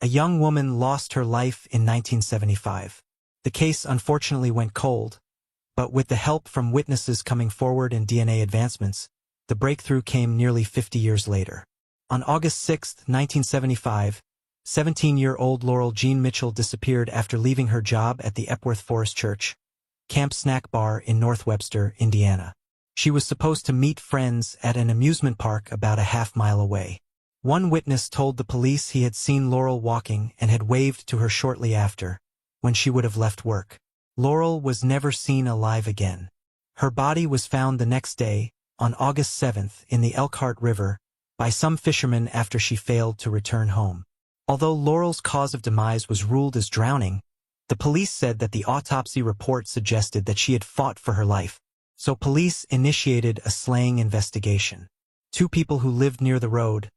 A young woman lost her life in 1975. The case unfortunately went cold, but with the help from witnesses coming forward and DNA advancements, the breakthrough came nearly 50 years later. On August 6, 1975, 17-year-old Laurel Jean Mitchell disappeared after leaving her job at the Epworth Forest Church Camp Snack Bar in North Webster, Indiana. She was supposed to meet friends at an amusement park about a half-mile away. One witness told the police he had seen Laurel walking and had waved to her shortly after, when she would have left work. Laurel was never seen alive again. Her body was found the next day, on August 7th, in the Elkhart River, by some fishermen after she failed to return home. Although Laurel's cause of demise was ruled as drowning, the police said that the autopsy report suggested that she had fought for her life, so police initiated a slaying investigation. Two people who lived near the road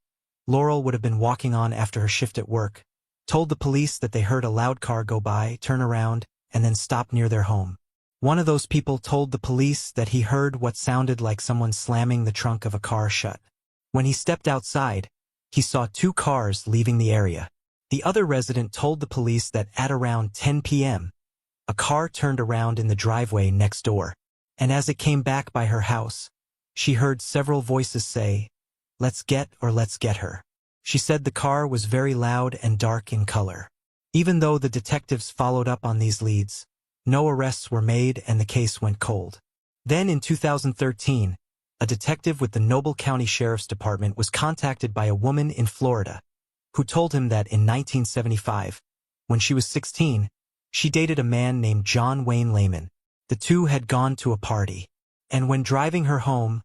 Laurel would have been walking on after her shift at work, told the police that they heard a loud car go by, turn around, and then stop near their home. One of those people told the police that he heard what sounded like someone slamming the trunk of a car shut. When he stepped outside, he saw two cars leaving the area. The other resident told the police that at around 10 p.m., a car turned around in the driveway next door, and as it came back by her house, she heard several voices say, "Let's get her." She said the car was very loud and dark in color. Even though the detectives followed up on these leads, no arrests were made and the case went cold. Then in 2013, a detective with the Noble County Sheriff's Department was contacted by a woman in Florida, who told him that in 1975, when she was 16, she dated a man named John Wayne Lehman. The two had gone to a party, and when driving her home,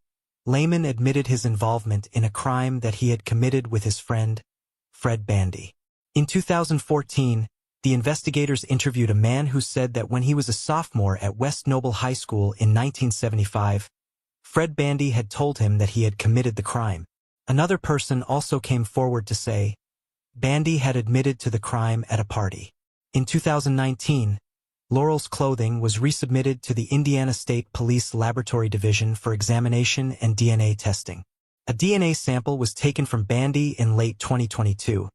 Lehman admitted his involvement in a crime that he had committed with his friend, Fred Bandy. In 2014, the investigators interviewed a man who said that when he was a sophomore at West Noble High School in 1975, Fred Bandy had told him that he had committed the crime. Another person also came forward to say Bandy had admitted to the crime at a party. In 2019, Laurel's clothing was resubmitted to the Indiana State Police Laboratory Division for examination and DNA testing. A DNA sample was taken from Bandy in late 2022,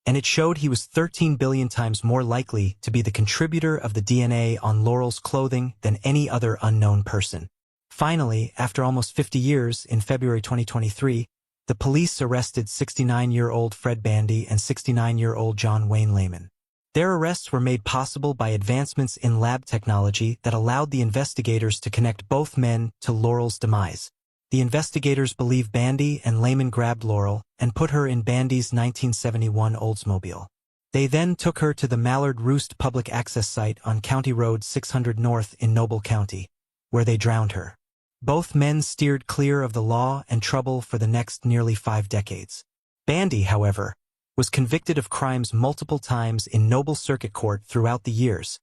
and it showed he was 13 billion times more likely to be the contributor of the DNA on Laurel's clothing than any other unknown person. Finally, after almost 50 years, in February 2023, the police arrested 69-year-old Fred Bandy and 69-year-old John Wayne Lehman. Their arrests were made possible by advancements in lab technology that allowed the investigators to connect both men to Laurel's demise. The investigators believe Bandy and Lehman grabbed Laurel and put her in Bandy's 1971 Oldsmobile. They then took her to the Mallard Roost public access site on County Road 600 North in Noble County, where they drowned her. Both men steered clear of the law and trouble for the next nearly 5 decades. Bandy, however, was convicted of crimes multiple times in Noble Circuit Court throughout the years,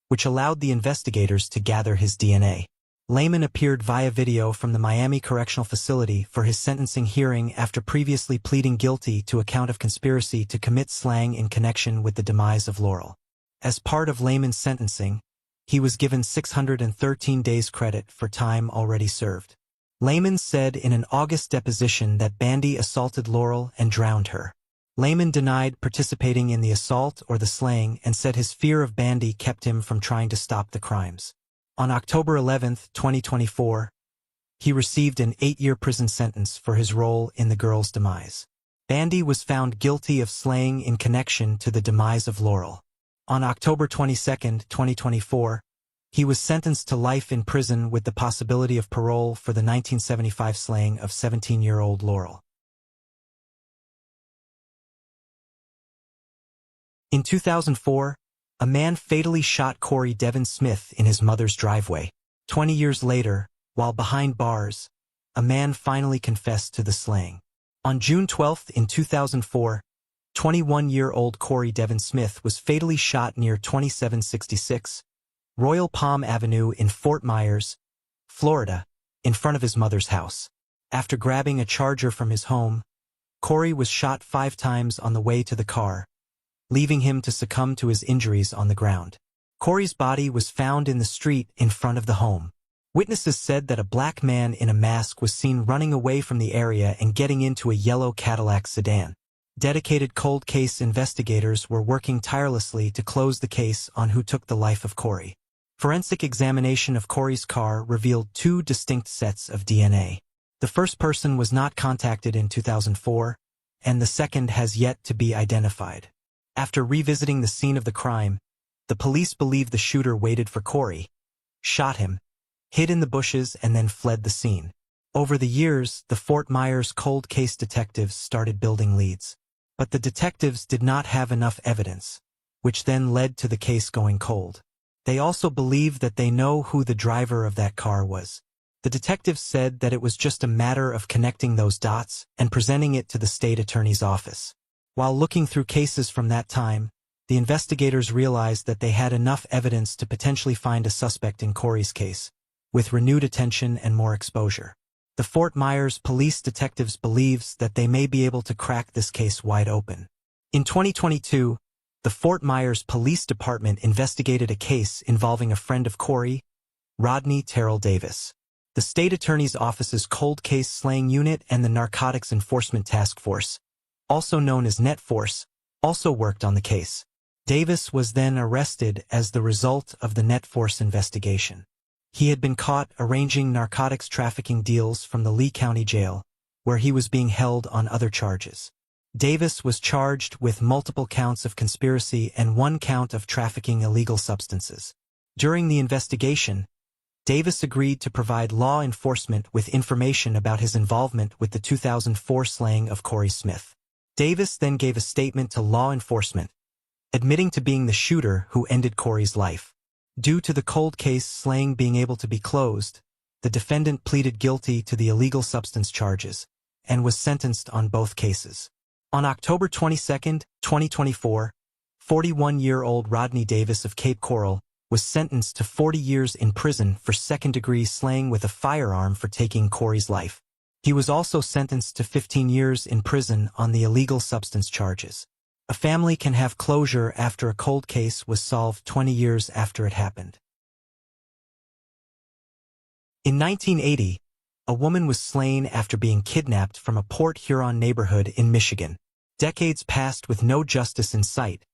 which allowed the investigators to gather his DNA. Lehman appeared via video from the Miami Correctional Facility for his sentencing hearing after previously pleading guilty to a count of conspiracy to commit slaying in connection with the demise of Laurel. As part of Lehman's sentencing, he was given 613 days credit for time already served. Lehman said in an August deposition that Bandy assaulted Laurel and drowned her. Lehman denied participating in the assault or the slaying and said his fear of Bandy kept him from trying to stop the crimes. On October 11, 2024, he received an 8-year prison sentence for his role in the girl's demise. Bandy was found guilty of slaying in connection to the demise of Laurel. On October 22, 2024, he was sentenced to life in prison with the possibility of parole for the 1975 slaying of 17-year-old Laurel. In 2004, a man fatally shot Corey Devin Smith in his mother's driveway. 20 years later, while behind bars, a man finally confessed to the slaying. On June 12, in 2004, 21-year-old Corey Devin Smith was fatally shot near 2766 Royal Palm Avenue in Fort Myers, Florida, in front of his mother's house. After grabbing a charger from his home, Corey was shot 5 times on the way to the car, leaving him to succumb to his injuries on the ground. Corey's body was found in the street in front of the home. Witnesses said that a black man in a mask was seen running away from the area and getting into a yellow Cadillac sedan. Dedicated cold case investigators were working tirelessly to close the case on who took the life of Corey. Forensic examination of Corey's car revealed two distinct sets of DNA. The first person was not contacted in 2004, and the second has yet to be identified. After revisiting the scene of the crime, the police believe the shooter waited for Corey, shot him, hid in the bushes, and then fled the scene. Over the years, the Fort Myers cold case detectives started building leads. But the detectives did not have enough evidence, which then led to the case going cold. They also believed that they know who the driver of that car was. The detectives said that it was just a matter of connecting those dots and presenting it to the state attorney's office. While looking through cases from that time, the investigators realized that they had enough evidence to potentially find a suspect in Corey's case, with renewed attention and more exposure. The Fort Myers police detectives believes that they may be able to crack this case wide open. In 2022, the Fort Myers Police Department investigated a case involving a friend of Corey, Rodney Terrell Davis. The state attorney's office's cold case slaying unit and the Narcotics Enforcement Task Force, also known as Net Force, also worked on the case. Davis was then arrested as the result of the Net Force investigation. He had been caught arranging narcotics trafficking deals from the Lee County Jail, where he was being held on other charges. Davis was charged with multiple counts of conspiracy and one count of trafficking illegal substances. During the investigation, Davis agreed to provide law enforcement with information about his involvement with the 2004 slaying of Corey Smith. Davis then gave a statement to law enforcement, admitting to being the shooter who ended Corey's life. Due to the cold case slaying being able to be closed, the defendant pleaded guilty to the illegal substance charges and was sentenced on both cases. On October 22, 2024, 41-year-old Rodney Davis of Cape Coral was sentenced to 40 years in prison for second-degree slaying with a firearm for taking Corey's life. He was also sentenced to 15 years in prison on the illegal substance charges. A family can have closure after a cold case was solved 20 years after it happened. In 1980, a woman was slain after being kidnapped from a Port Huron neighborhood in Michigan. Decades passed with no justice in sight,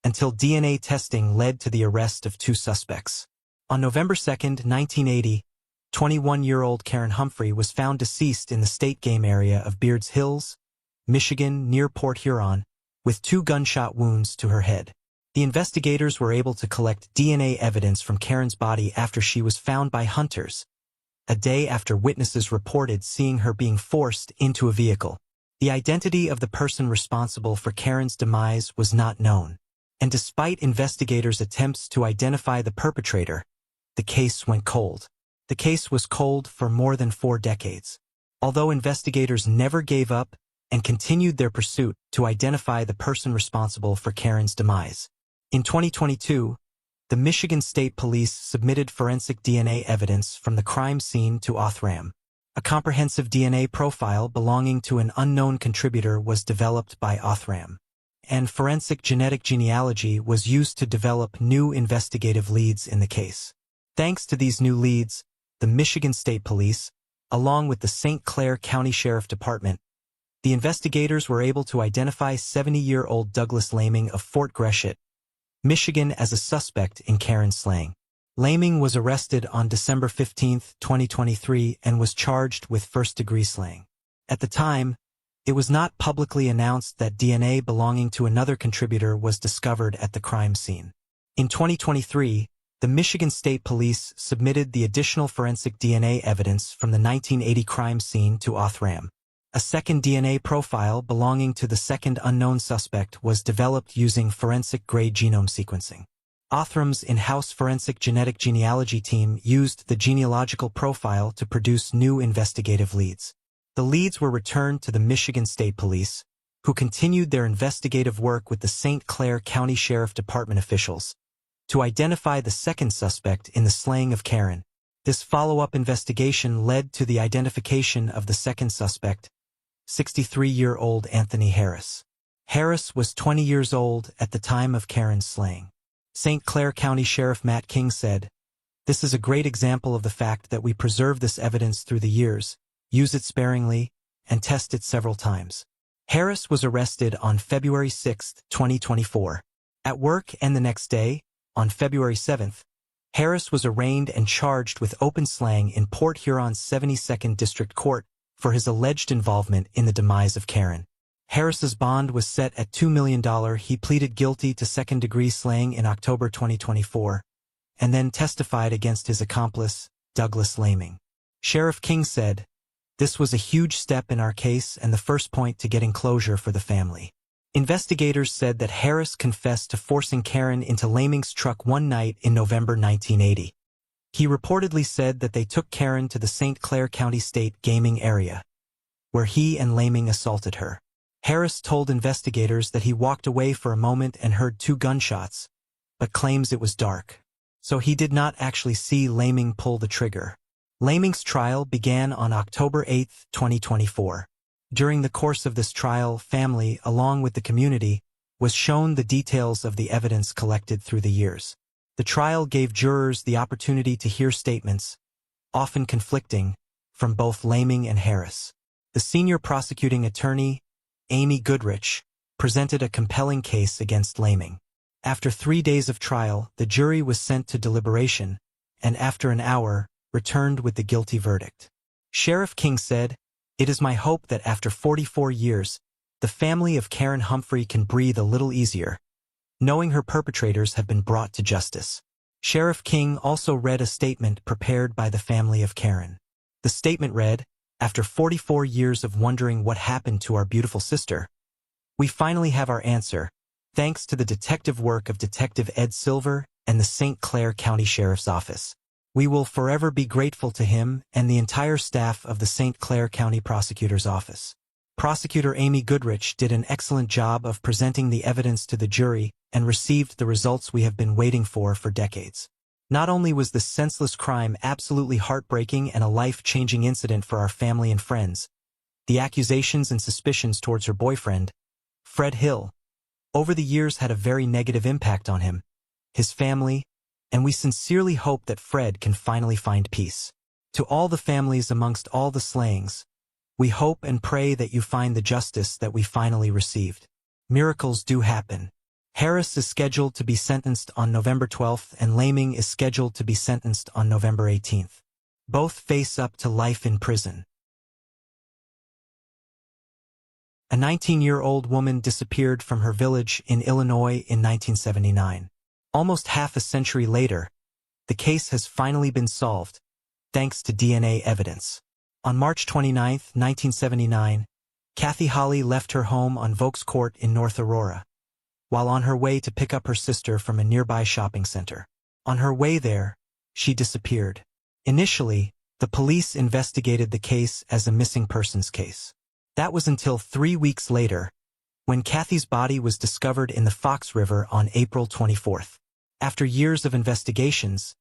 until DNA testing led to the arrest of two suspects. On November 2, 1980, 21-year-old Karen Humphrey was found deceased in the state game area of Beards Hills, Michigan, near Port Huron, with 2 gunshot wounds to her head. The investigators were able to collect DNA evidence from Karen's body after she was found by hunters, a day after witnesses reported seeing her being forced into a vehicle. The identity of the person responsible for Karen's demise was not known, and despite investigators' attempts to identify the perpetrator, the case went cold. The case was cold for more than 4 decades. Although investigators never gave up and continued their pursuit to identify the person responsible for Karen's demise. In 2022, the Michigan State Police submitted forensic DNA evidence from the crime scene to Othram. A comprehensive DNA profile belonging to an unknown contributor was developed by Othram, and forensic genetic genealogy was used to develop new investigative leads in the case. Thanks to these new leads, the Michigan State Police, along with the St. Clair County Sheriff Department, the investigators were able to identify 70-year-old Douglas Laming of Fort Gratiot, Michigan as a suspect in Karen's slaying. Laming was arrested on December 15, 2023 and was charged with first-degree slaying. At the time, it was not publicly announced that DNA belonging to another contributor was discovered at the crime scene. In 2023, the Michigan State Police submitted the additional forensic DNA evidence from the 1980 crime scene to Othram. A second DNA profile belonging to the second unknown suspect was developed using forensic-grade genome sequencing. Othram's in-house forensic genetic genealogy team used the genealogical profile to produce new investigative leads. The leads were returned to the Michigan State Police, who continued their investigative work with the St. Clair County Sheriff Department officials to identify the second suspect in the slaying of Karen. This follow-up investigation led to the identification of the second suspect, 63-year-old Anthony Harris. Harris was 20 years old at the time of Karen's slaying. St. Clair County Sheriff Matt King said, "This is a great example of the fact that we preserve this evidence through the years, use it sparingly, and test it several times." Harris was arrested on February 6, 2024. At work and the next day, on February 7, Harris was arraigned and charged with open slaying in Port Huron's 72nd District Court for his alleged involvement in the demise of Karen. Harris's bond was set at $2 million. He pleaded guilty to second-degree slaying in October 2024, and then testified against his accomplice, Douglas Laming. Sheriff King said, "This was a huge step in our case and the first point to getting closure for the family." Investigators said that Harris confessed to forcing Karen into Laming's truck one night in November 1980. He reportedly said that they took Karen to the St. Clair County State gaming area, where he and Laming assaulted her. Harris told investigators that he walked away for a moment and heard 2 gunshots, but claims it was dark, so he did not actually see Laming pull the trigger. Laming's trial began on October 8, 2024. During the course of this trial, family, along with the community, was shown the details of the evidence collected through the years. The trial gave jurors the opportunity to hear statements, often conflicting, from both Laming and Harris. The senior prosecuting attorney, Amy Goodrich, presented a compelling case against Laming. After 3 days of trial, the jury was sent to deliberation, and after an hour, returned with the guilty verdict. Sheriff King said, "It is my hope that after 44 years, the family of Karen Humphrey can breathe a little easier, knowing her perpetrators have been brought to justice." Sheriff King also read a statement prepared by the family of Karen. The statement read, "After 44 years of wondering what happened to our beautiful sister, we finally have our answer, thanks to the detective work of Detective Ed Silver and the St. Clair County Sheriff's Office. We will forever be grateful to him and the entire staff of the St. Clair County Prosecutor's Office." Prosecutor Amy Goodrich did an excellent job of presenting the evidence to the jury and received the results we have been waiting for decades. Not only was this senseless crime absolutely heartbreaking and a life-changing incident for our family and friends, the accusations and suspicions towards her boyfriend, Fred Hill, over the years had a very negative impact on him, his family, and we sincerely hope that Fred can finally find peace. To all the families amongst all the slayings, we hope and pray that you find the justice that we finally received. Miracles do happen. Harris is scheduled to be sentenced on November 12th and Laming is scheduled to be sentenced on November 18th. Both face up to life in prison. A 19-year-old woman disappeared from her village in Illinois in 1979. Almost half a century later, the case has finally been solved, thanks to DNA evidence. On March 29, 1979, Kathy Holly left her home on Vokes Court in North Aurora, while on her way to pick up her sister from a nearby shopping center. On her way there, she disappeared. Initially, the police investigated the case as a missing persons case. That was until 3 weeks later, when Kathy's body was discovered in the Fox River on April 24th. After years of investigations,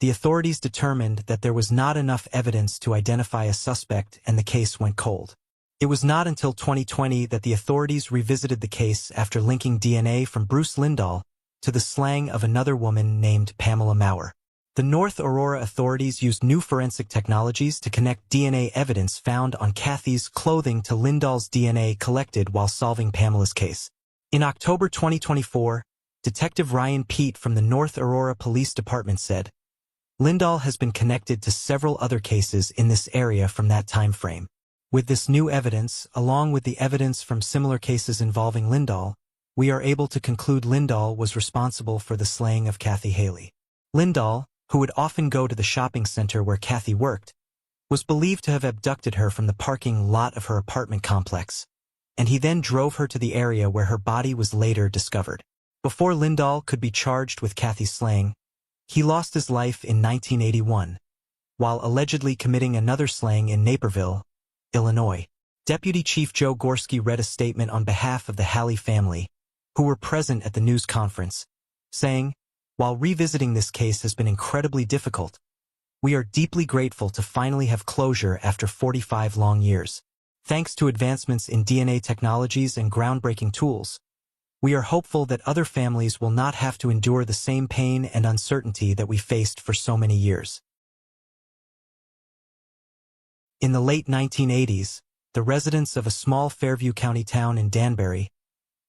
the authorities determined that there was not enough evidence to identify a suspect and the case went cold. It was not until 2020 that the authorities revisited the case after linking DNA from Bruce Lindahl to the slaying of another woman named Pamela Maurer. The North Aurora authorities used new forensic technologies to connect DNA evidence found on Kathy's clothing to Lindahl's DNA collected while solving Pamela's case. In October 2024, Detective Ryan Pete from the North Aurora Police Department said, "Lindahl has been connected to several other cases in this area from that time frame. With this new evidence, along with the evidence from similar cases involving Lindahl, we are able to conclude Lindahl was responsible for the slaying of Kathy Haley." Lindahl, who would often go to the shopping center where Kathy worked, was believed to have abducted her from the parking lot of her apartment complex, and he then drove her to the area where her body was later discovered. Before Lindahl could be charged with Kathy's slaying, he lost his life in 1981, while allegedly committing another slaying in Naperville, Illinois. Deputy Chief Joe Gorski read a statement on behalf of the Haley family, who were present at the news conference, saying, "While revisiting this case has been incredibly difficult, we are deeply grateful to finally have closure after 45 long years. Thanks to advancements in DNA technologies and groundbreaking tools, we are hopeful that other families will not have to endure the same pain and uncertainty that we faced for so many years." In the late 1980s, The residents of a small Fairview County town in Danbury,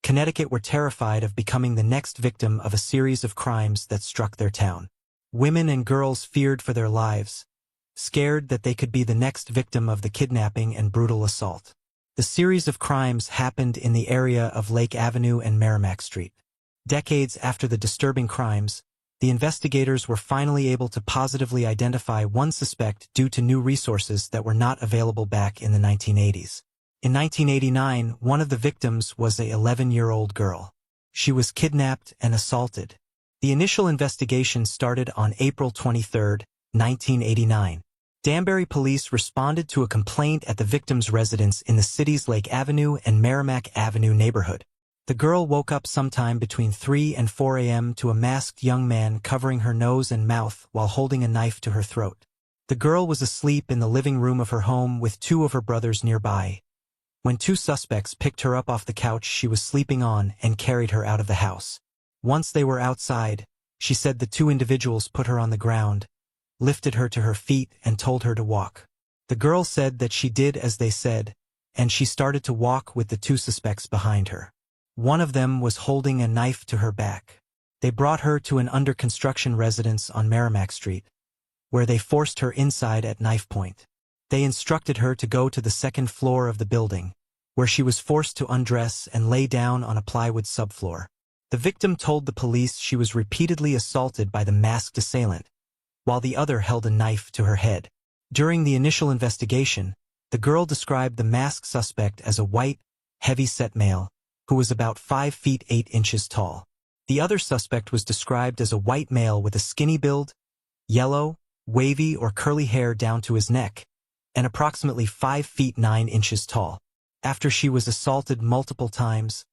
Connecticut were terrified of becoming the next victim of a series of crimes that struck their town. Women and girls feared for their lives, scared that they could be the next victim of the kidnapping and brutal assault. The series of crimes happened in the area of Lake Avenue and Merrimack Street. Decades after the disturbing crimes, the investigators were finally able to positively identify one suspect due to new resources that were not available back in the 1980s. In 1989, one of the victims was an 11-year-old girl. She was kidnapped and assaulted. The initial investigation started on April 23, 1989. Danbury police responded to a complaint at the victim's residence in the city's Lake Avenue and Merrimack Avenue neighborhood. The girl woke up sometime between 3 and 4 a.m. to a masked young man covering her nose and mouth while holding a knife to her throat. The girl was asleep in the living room of her home with two of her brothers nearby, when two suspects picked her up off the couch she was sleeping on and carried her out of the house. Once they were outside, she said the two individuals put her on the ground, lifted her to her feet and told her to walk. The girl said that she did as they said, and she started to walk with the two suspects behind her. One of them was holding a knife to her back. They brought her to an under-construction residence on Merrimack Street, where they forced her inside at knife point. They instructed her to go to the second floor of the building, where she was forced to undress and lay down on a plywood subfloor. The victim told the police she was repeatedly assaulted by the masked assailant, while the other held a knife to her head. During the initial investigation, the girl described the masked suspect as a white, heavy-set male, who was about 5 feet 8 inches tall. The other suspect was described as a white male with a skinny build, yellow, wavy or curly hair down to his neck, and approximately 5 feet 9 inches tall. After she was assaulted multiple times,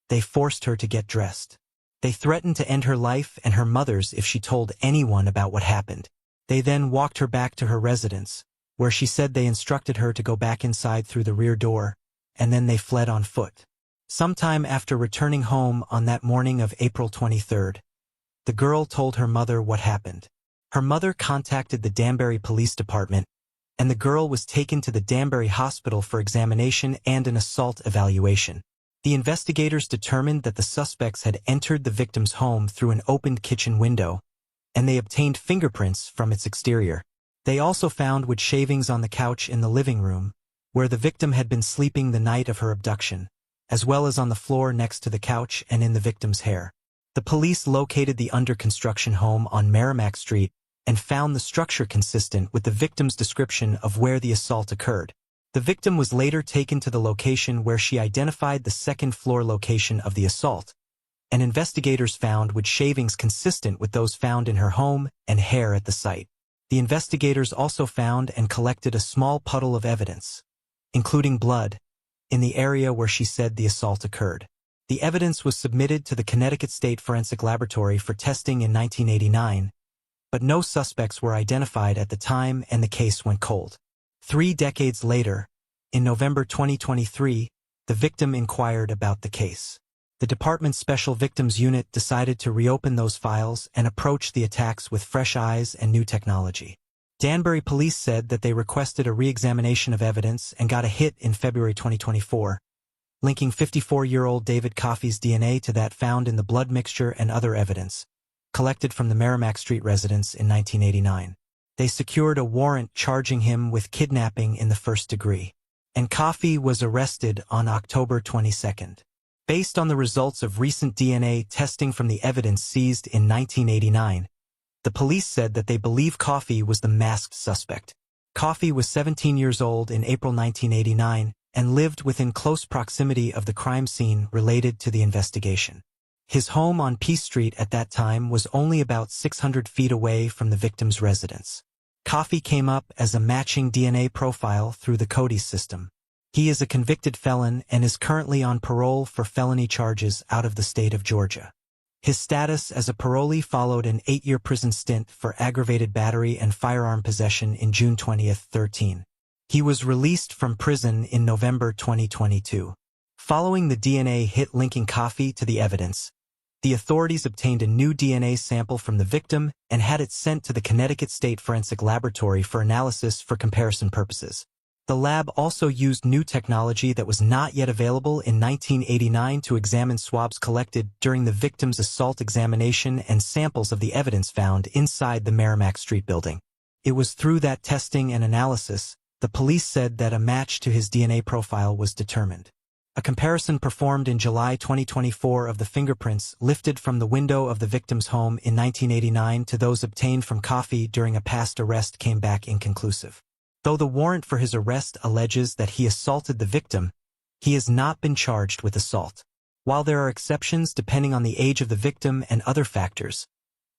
they forced her to get dressed. They threatened to end her life and her mother's if she told anyone about what happened. They then walked her back to her residence, where she said they instructed her to go back inside through the rear door, and then they fled on foot. Sometime after returning home on that morning of April 23rd, the girl told her mother what happened. Her mother contacted the Danbury Police Department, and the girl was taken to the Danbury Hospital for examination and an assault evaluation. The investigators determined that the suspects had entered the victim's home through an opened kitchen window, and they obtained fingerprints from its exterior. They also found wood shavings on the couch in the living room, where the victim had been sleeping the night of her abduction, as well as on the floor next to the couch and in the victim's hair. The police located the under-construction home on Merrimack Street and found the structure consistent with the victim's description of where the assault occurred. The victim was later taken to the location where she identified the second-floor location of the assault, and investigators found wood shavings consistent with those found in her home and hair at the site. The investigators also found and collected a small puddle of evidence, including blood, in the area where she said the assault occurred. The evidence was submitted to the Connecticut State Forensic Laboratory for testing in 1989, but no suspects were identified at the time and the case went cold. 3 decades later, in November 2023, the victim inquired about the case. The department's Special Victims Unit decided to reopen those files and approach the attacks with fresh eyes and new technology. Danbury police said that they requested a re-examination of evidence and got a hit in February 2024, linking 54-year-old David Coffey's DNA to that found in the blood mixture and other evidence, collected from the Merrimack Street residence in 1989. They secured a warrant charging him with kidnapping in the first degree, and Coffey was arrested on October 22. Based on the results of recent DNA testing from the evidence seized in 1989, the police said that they believe Coffey was the masked suspect. Coffey was 17 years old in April 1989 and lived within close proximity of the crime scene related to the investigation. His home on Peace Street at that time was only about 600 feet away from the victim's residence. Coffey came up as a matching DNA profile through the CODIS system. He is a convicted felon and is currently on parole for felony charges out of the state of Georgia. His status as a parolee followed an 8-year prison stint for aggravated battery and firearm possession in June 2013. He was released from prison in November 2022. Following the DNA hit linking Coffey to the evidence, the authorities obtained a new DNA sample from the victim and had it sent to the Connecticut State Forensic Laboratory for analysis for comparison purposes. The lab also used new technology that was not yet available in 1989 to examine swabs collected during the victim's assault examination and samples of the evidence found inside the Merrimack Street building. It was through that testing and analysis, the police said, that a match to his DNA profile was determined. A comparison performed in July 2024 of the fingerprints lifted from the window of the victim's home in 1989 to those obtained from coffee during a past arrest came back inconclusive. Though the warrant for his arrest alleges that he assaulted the victim, he has not been charged with assault. While there are exceptions depending on the age of the victim and other factors,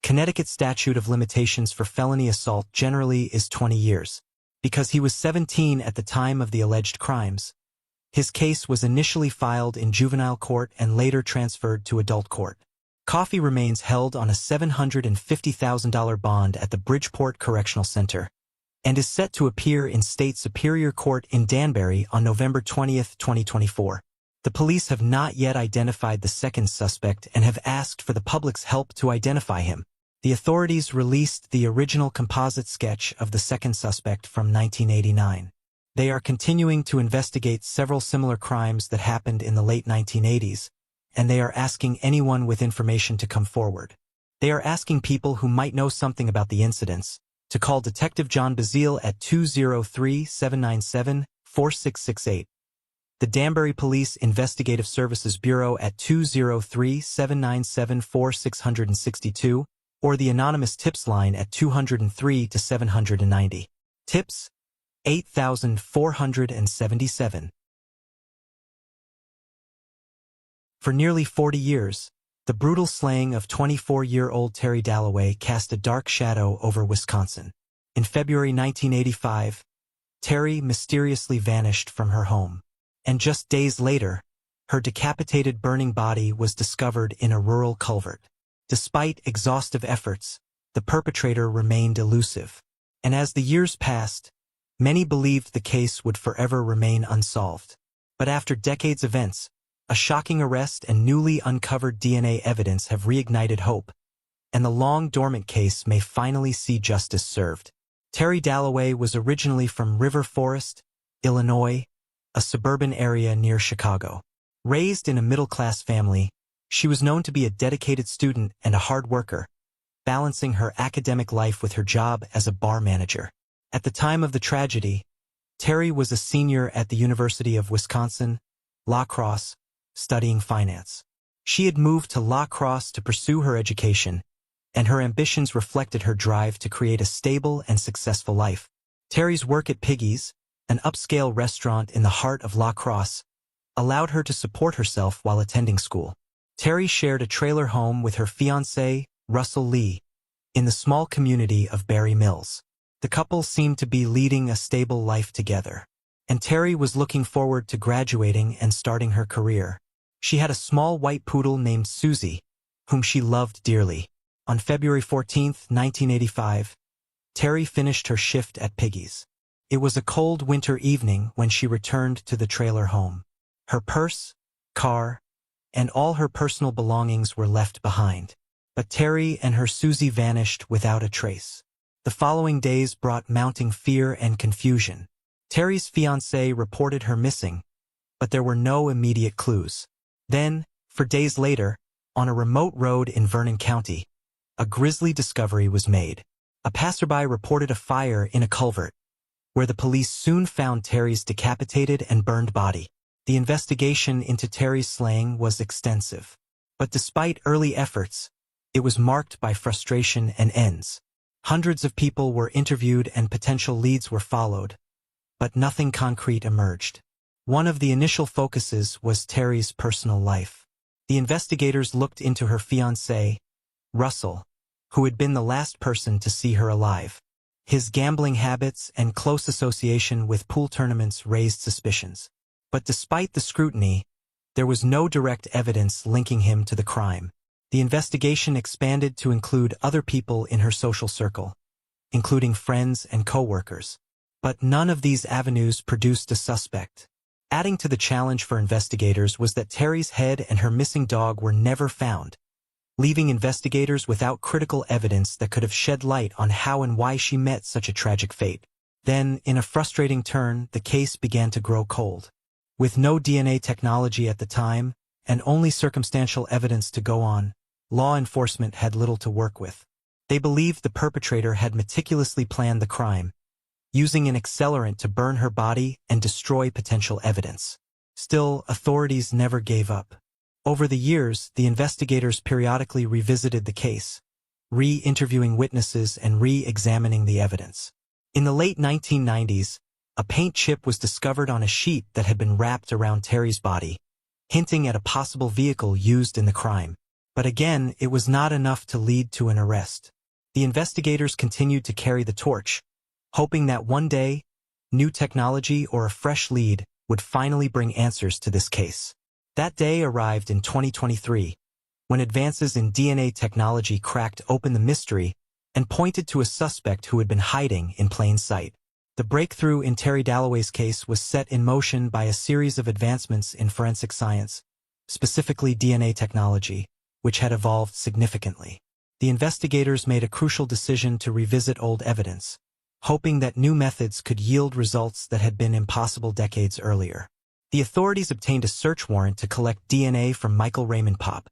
Connecticut's statute of limitations for felony assault generally is 20 years. Because he was 17 at the time of the alleged crimes, his case was initially filed in juvenile court and later transferred to adult court. Coffey remains held on a $750,000 bond at the Bridgeport Correctional Center and is set to appear in State Superior Court in Danbury on November 20, 2024. The police have not yet identified the second suspect and have asked for the public's help to identify him. The authorities released the original composite sketch of the second suspect from 1989. They are continuing to investigate several similar crimes that happened in the late 1980s, and they are asking anyone with information to come forward. They are asking people who might know something about the incidents to call Detective John Bazile at 203-797-4668, the Danbury Police Investigative Services Bureau at 203-797-4662, or the anonymous tips line at 203-790. Tips 8,477. For nearly 40 years, the brutal slaying of 24-year-old Terry Dalloway cast a dark shadow over Wisconsin. In February 1985, Terry mysteriously vanished from her home, and just days later, her decapitated burning body was discovered in a rural culvert. Despite exhaustive efforts, the perpetrator remained elusive, and as the years passed, many believed the case would forever remain unsolved. But after decades of events, a shocking arrest and newly uncovered DNA evidence have reignited hope, and the long-dormant case may finally see justice served. Terry Dalloway was originally from River Forest, Illinois, a suburban area near Chicago. Raised in a middle-class family, she was known to be a dedicated student and a hard worker, balancing her academic life with her job as a bar manager. At the time of the tragedy, Terry was a senior at the University of Wisconsin, La Crosse, studying finance. She had moved to La Crosse to pursue her education, and her ambitions reflected her drive to create a stable and successful life. Terry's work at Piggy's, an upscale restaurant in the heart of La Crosse, allowed her to support herself while attending school. Terry shared a trailer home with her fiancé, Russell Lee, in the small community of Berry Mills. The couple seemed to be leading a stable life together, and Terry was looking forward to graduating and starting her career. She had a small white poodle named Susie, whom she loved dearly. On February 14, 1985, Terry finished her shift at Piggy's. It was a cold winter evening when she returned to the trailer home. Her purse, car, and all her personal belongings were left behind. But Terry and her Susie vanished without a trace. The following days brought mounting fear and confusion. Terry's fiancé reported her missing, but there were no immediate clues. Then, for days later, on a remote road in Vernon County, a grisly discovery was made. A passerby reported a fire in a culvert, where the police soon found Terry's decapitated and burned body. The investigation into Terry's slaying was extensive, but despite early efforts, it was marked by frustration and ends. Hundreds of people were interviewed and potential leads were followed, but nothing concrete emerged. One of the initial focuses was Terry's personal life. The investigators looked into her fiancé, Russell, who had been the last person to see her alive. His gambling habits and close association with pool tournaments raised suspicions. But despite the scrutiny, there was no direct evidence linking him to the crime. The investigation expanded to include other people in her social circle, including friends and co-workers. But none of these avenues produced a suspect. Adding to the challenge for investigators was that Terry's head and her missing dog were never found, leaving investigators without critical evidence that could have shed light on how and why she met such a tragic fate. Then, in a frustrating turn, the case began to grow cold. With no DNA technology at the time, and only circumstantial evidence to go on, law enforcement had little to work with. They believed the perpetrator had meticulously planned the crime, using an accelerant to burn her body and destroy potential evidence. Still, authorities never gave up. Over the years, the investigators periodically revisited the case, re-interviewing witnesses and re-examining the evidence. In the late 1990s, a paint chip was discovered on a sheet that had been wrapped around Terry's body, hinting at a possible vehicle used in the crime. But again, it was not enough to lead to an arrest. The investigators continued to carry the torch, hoping that one day, new technology or a fresh lead would finally bring answers to this case. That day arrived in 2023, when advances in DNA technology cracked open the mystery and pointed to a suspect who had been hiding in plain sight. The breakthrough in Terry Dalloway's case was set in motion by a series of advancements in forensic science, specifically DNA technology, which had evolved significantly. The investigators made a crucial decision to revisit old evidence, hoping that new methods could yield results that had been impossible decades earlier. The authorities obtained a search warrant to collect DNA from Michael Raymond Popp,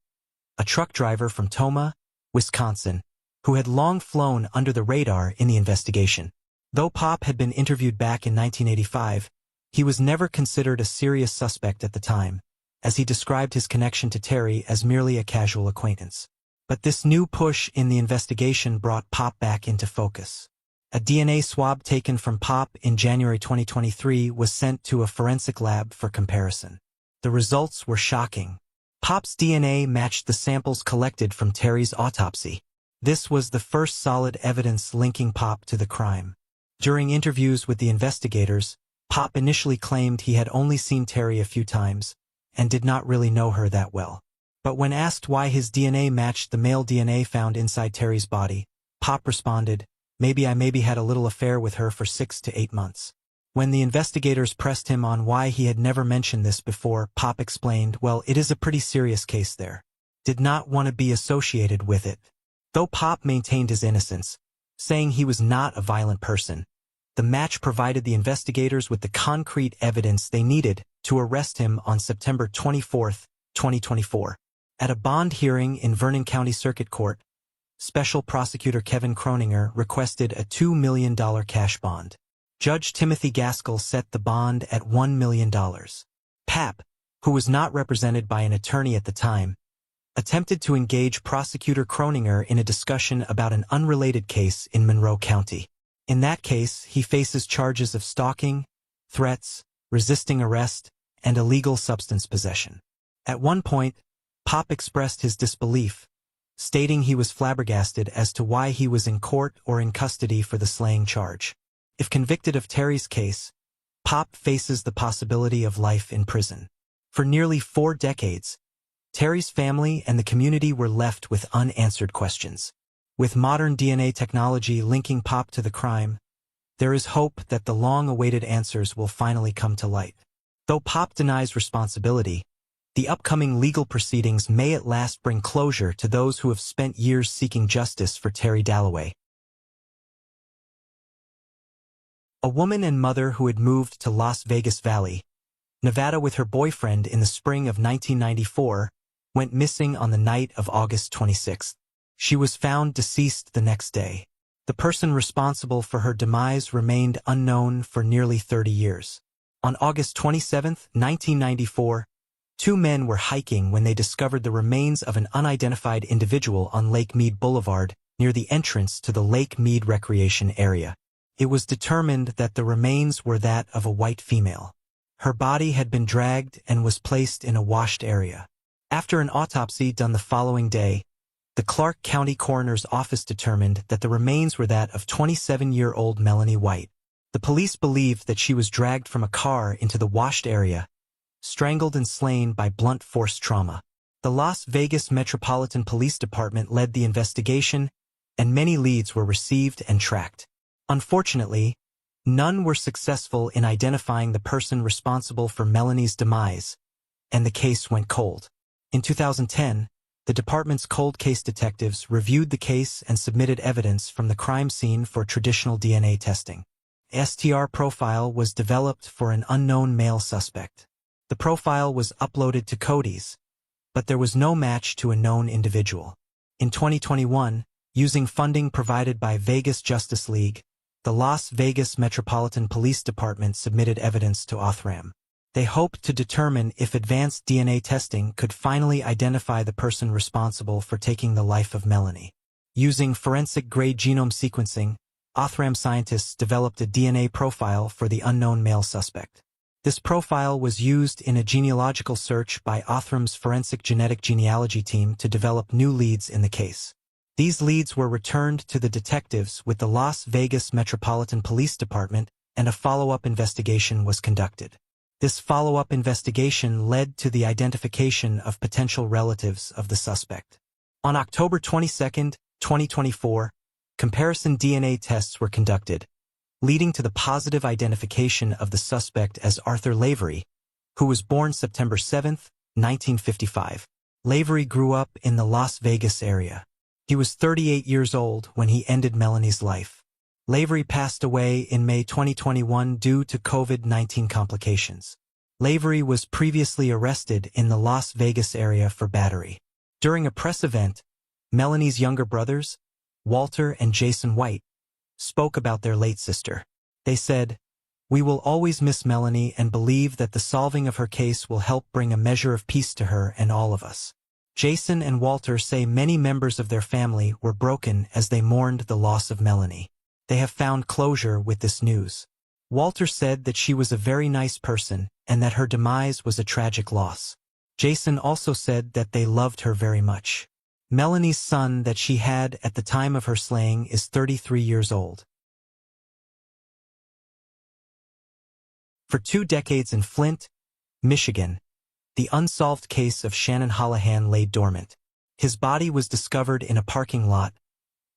a truck driver from Tomah, Wisconsin, who had long flown under the radar in the investigation. Though Popp had been interviewed back in 1985, he was never considered a serious suspect at the time, as he described his connection to Terry as merely a casual acquaintance. But this new push in the investigation brought Popp back into focus. A DNA swab taken from Popp in January 2023 was sent to a forensic lab for comparison. The results were shocking. Popp's DNA matched the samples collected from Terry's autopsy. This was the first solid evidence linking Popp to the crime. During interviews with the investigators, Popp initially claimed he had only seen Terry a few times and did not really know her that well. But when asked why his DNA matched the male DNA found inside Terry's body, Popp responded, "Maybe I had a little affair with her for 6 to 8 months." When the investigators pressed him on why he had never mentioned this before, Popp explained, "Well, it is a pretty serious case there. Did not want to be associated with it." Though Popp maintained his innocence, saying he was not a violent person, the match provided the investigators with the concrete evidence they needed to arrest him on September 24, 2024. At a bond hearing in Vernon County Circuit Court, Special Prosecutor Kevin Croninger requested a $2 million cash bond. Judge Timothy Gaskell set the bond at $1 million. Popp, who was not represented by an attorney at the time, attempted to engage Prosecutor Croninger in a discussion about an unrelated case in Monroe County. In that case, he faces charges of stalking, threats, resisting arrest, and illegal substance possession. At one point, Popp expressed his disbelief, stating he was flabbergasted as to why he was in court or in custody for the slaying charge. If convicted of Terry's case, Popp faces the possibility of life in prison. For nearly 4 decades, Terry's family and the community were left with unanswered questions. With modern DNA technology linking Popp to the crime, there is hope that the long-awaited answers will finally come to light. Though Popp denies responsibility, the upcoming legal proceedings may at last bring closure to those who have spent years seeking justice for Terry Dalloway. A woman and mother who had moved to Las Vegas Valley, Nevada with her boyfriend in the spring of 1994, went missing on the night of August 26. She was found deceased the next day. The person responsible for her demise remained unknown for nearly 30 years. On August 27, 1994, 2 men were hiking when they discovered the remains of an unidentified individual on Lake Mead Boulevard near the entrance to the Lake Mead Recreation Area. It was determined that the remains were that of a white female. Her body had been dragged and was placed in a washed area. After an autopsy done the following day, the Clark County Coroner's Office determined that the remains were that of 27-year-old Melanie White. The police believed that she was dragged from a car into the washed area, strangled and slain by blunt force trauma. The Las Vegas Metropolitan Police Department led the investigation, and many leads were received and tracked. Unfortunately, none were successful in identifying the person responsible for Melanie's demise, and the case went cold. In 2010, the department's cold case detectives reviewed the case and submitted evidence from the crime scene for traditional DNA testing. STR profile was developed for an unknown male suspect. The profile was uploaded to Cody's, but there was no match to a known individual. In 2021, using funding provided by Vegas Justice League, the Las Vegas Metropolitan Police Department submitted evidence to Othram. They hoped to determine if advanced DNA testing could finally identify the person responsible for taking the life of Melanie. Using forensic-grade genome sequencing, Othram scientists developed a DNA profile for the unknown male suspect. This profile was used in a genealogical search by Othram's forensic genetic genealogy team to develop new leads in the case. These leads were returned to the detectives with the Las Vegas Metropolitan Police Department, and a follow-up investigation was conducted. This follow-up investigation led to the identification of potential relatives of the suspect. On October 22, 2024, comparison DNA tests were conducted, leading to the positive identification of the suspect as Arthur Lavery, who was born September 7, 1955. Lavery grew up in the Las Vegas area. He was 38 years old when he ended Melanie's life. Lavery passed away in May 2021 due to COVID-19 complications. Lavery was previously arrested in the Las Vegas area for battery. During a press event, Melanie's younger brothers, Walter and Jason White, spoke about their late sister. They said, "We will always miss Melanie and believe that the solving of her case will help bring a measure of peace to her and all of us." Jason and Walter say many members of their family were broken as they mourned the loss of Melanie. They have found closure with this news. Walter said that she was a very nice person and that her demise was a tragic loss. Jason also said that they loved her very much. Melanie's son that she had at the time of her slaying is 33 years old. For 2 decades in Flint, Michigan, the unsolved case of Shannon Holohan lay dormant. His body was discovered in a parking lot,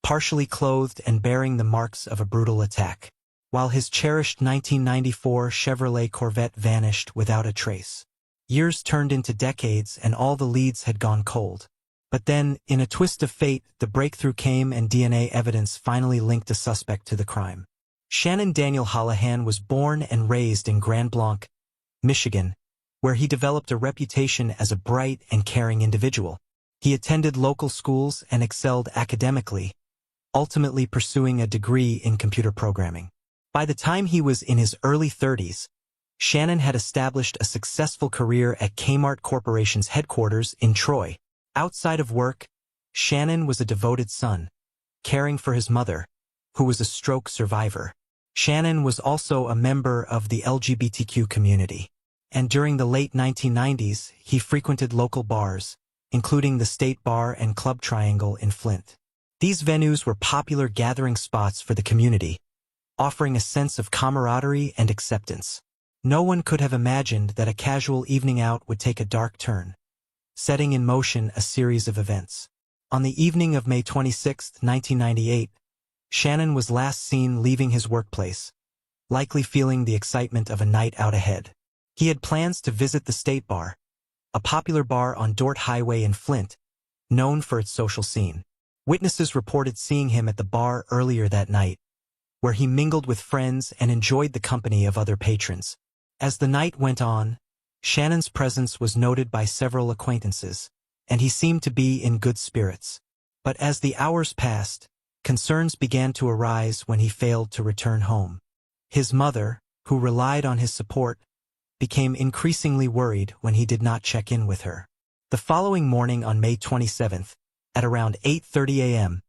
partially clothed and bearing the marks of a brutal attack, while his cherished 1994 Chevrolet Corvette vanished without a trace. Years turned into decades and all the leads had gone cold. But then, in a twist of fate, the breakthrough came and DNA evidence finally linked a suspect to the crime. Shannon Daniel Holohan was born and raised in Grand Blanc, Michigan, where he developed a reputation as a bright and caring individual. He attended local schools and excelled academically, ultimately pursuing a degree in computer programming. By the time he was in his early 30s, Shannon had established a successful career at Kmart Corporation's headquarters in Troy. Outside of work, Shannon was a devoted son, caring for his mother, who was a stroke survivor. Shannon was also a member of the LGBTQ community, and during the late 1990s, he frequented local bars, including the State Bar and Club Triangle in Flint. These venues were popular gathering spots for the community, offering a sense of camaraderie and acceptance. No one could have imagined that a casual evening out would take a dark turn, setting in motion a series of events. On the evening of May 26, 1998, Shannon was last seen leaving his workplace, likely feeling the excitement of a night out ahead. He had plans to visit the State Bar, a popular bar on Dort Highway in Flint, known for its social scene. Witnesses reported seeing him at the bar earlier that night, where he mingled with friends and enjoyed the company of other patrons. As the night went on, Shannon's presence was noted by several acquaintances, and he seemed to be in good spirits. But as the hours passed, concerns began to arise when he failed to return home. His mother, who relied on his support, became increasingly worried when he did not check in with her. The following morning on May 27th, at around 8:30 a.m.,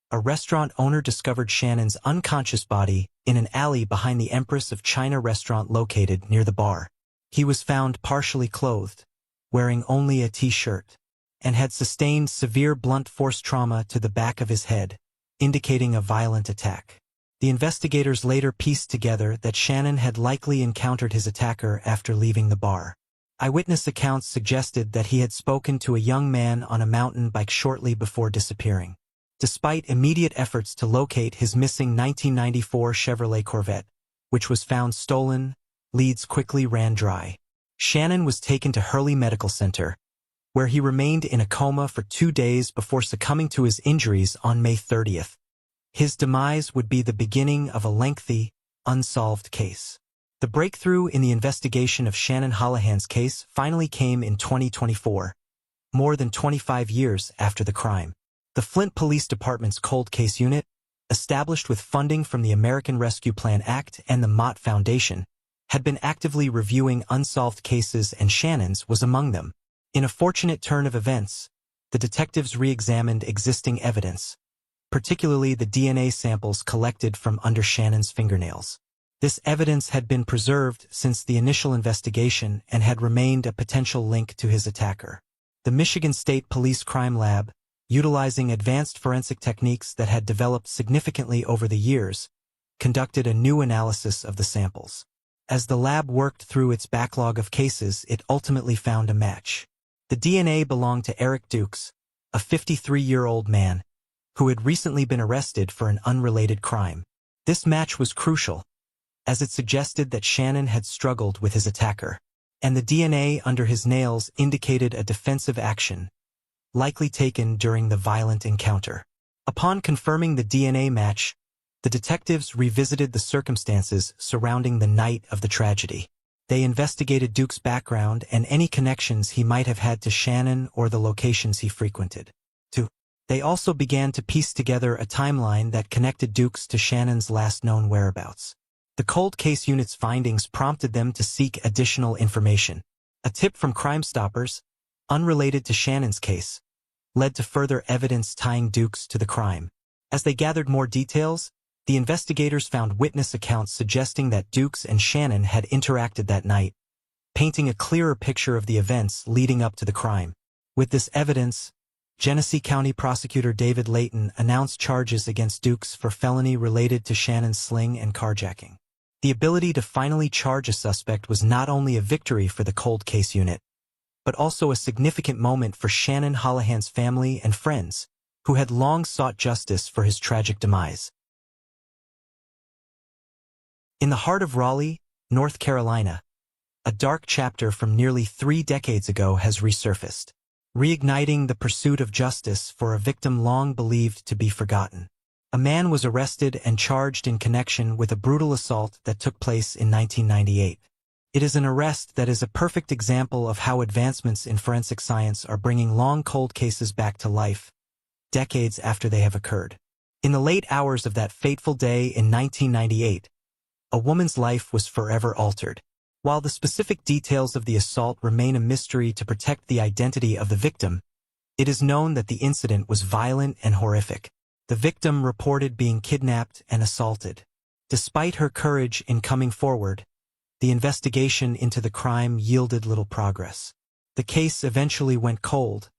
a restaurant owner discovered Shannon's unconscious body in an alley behind the Empress of China restaurant located near the bar. He was found partially clothed, wearing only a t-shirt, and had sustained severe blunt force trauma to the back of his head, indicating a violent attack. The investigators later pieced together that Shannon had likely encountered his attacker after leaving the bar. Eyewitness accounts suggested that he had spoken to a young man on a mountain bike shortly before disappearing. Despite immediate efforts to locate his missing 1994 Chevrolet Corvette, which was found stolen, leads quickly ran dry. Shannon was taken to Hurley Medical Center, where he remained in a coma for 2 days before succumbing to his injuries on May 30th. His demise would be the beginning of a lengthy, unsolved case. The breakthrough in the investigation of Shannon Holohan's case finally came in 2024, more than 25 years after the crime. The Flint Police Department's Cold Case Unit, established with funding from the American Rescue Plan Act and the Mott Foundation, had been actively reviewing unsolved cases, and Shannon's was among them. In a fortunate turn of events, the detectives re-examined existing evidence, particularly the DNA samples collected from under Shannon's fingernails. This evidence had been preserved since the initial investigation and had remained a potential link to his attacker. The Michigan State Police Crime Lab, utilizing advanced forensic techniques that had developed significantly over the years, conducted a new analysis of the samples. As the lab worked through its backlog of cases, it ultimately found a match. The DNA belonged to Eric Dukes, a 53-year-old man, who had recently been arrested for an unrelated crime. This match was crucial, as it suggested that Shannon had struggled with his attacker, and the DNA under his nails indicated a defensive action, likely taken during the violent encounter. Upon confirming the DNA match, the detectives revisited the circumstances surrounding the night of the tragedy. They investigated Duke's background and any connections he might have had to Shannon or the locations he frequented. They also began to piece together a timeline that connected Dukes to Shannon's last known whereabouts. The Cold Case Unit's findings prompted them to seek additional information. A tip from Crime Stoppers, unrelated to Shannon's case, led to further evidence tying Dukes to the crime. As they gathered more details, the investigators found witness accounts suggesting that Dukes and Shannon had interacted that night, painting a clearer picture of the events leading up to the crime. With this evidence, Genesee County Prosecutor David Layton announced charges against Dukes for felony related to Shannon's sling and carjacking. The ability to finally charge a suspect was not only a victory for the Cold Case Unit, but also a significant moment for Shannon Holohan's family and friends, who had long sought justice for his tragic demise. In the heart of Raleigh, North Carolina, a dark chapter from nearly 3 decades ago has resurfaced, reigniting the pursuit of justice for a victim long believed to be forgotten. A man was arrested and charged in connection with a brutal assault that took place in 1998. It is an arrest that is a perfect example of how advancements in forensic science are bringing long cold cases back to life, decades after they have occurred. In the late hours of that fateful day in 1998, a woman's life was forever altered. While the specific details of the assault remain a mystery to protect the identity of the victim, it is known that the incident was violent and horrific. The victim reported being kidnapped and assaulted. Despite her courage in coming forward, the investigation into the crime yielded little progress. The case eventually went cold,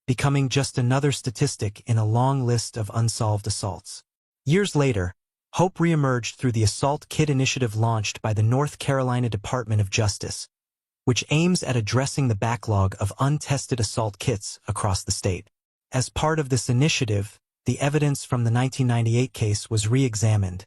becoming just another statistic in a long list of unsolved assaults. Years later, hope reemerged through the Assault Kit initiative launched by the North Carolina Department of Justice, which aims at addressing the backlog of untested assault kits across the state. As part of this initiative, the evidence from the 1998 case was re-examined,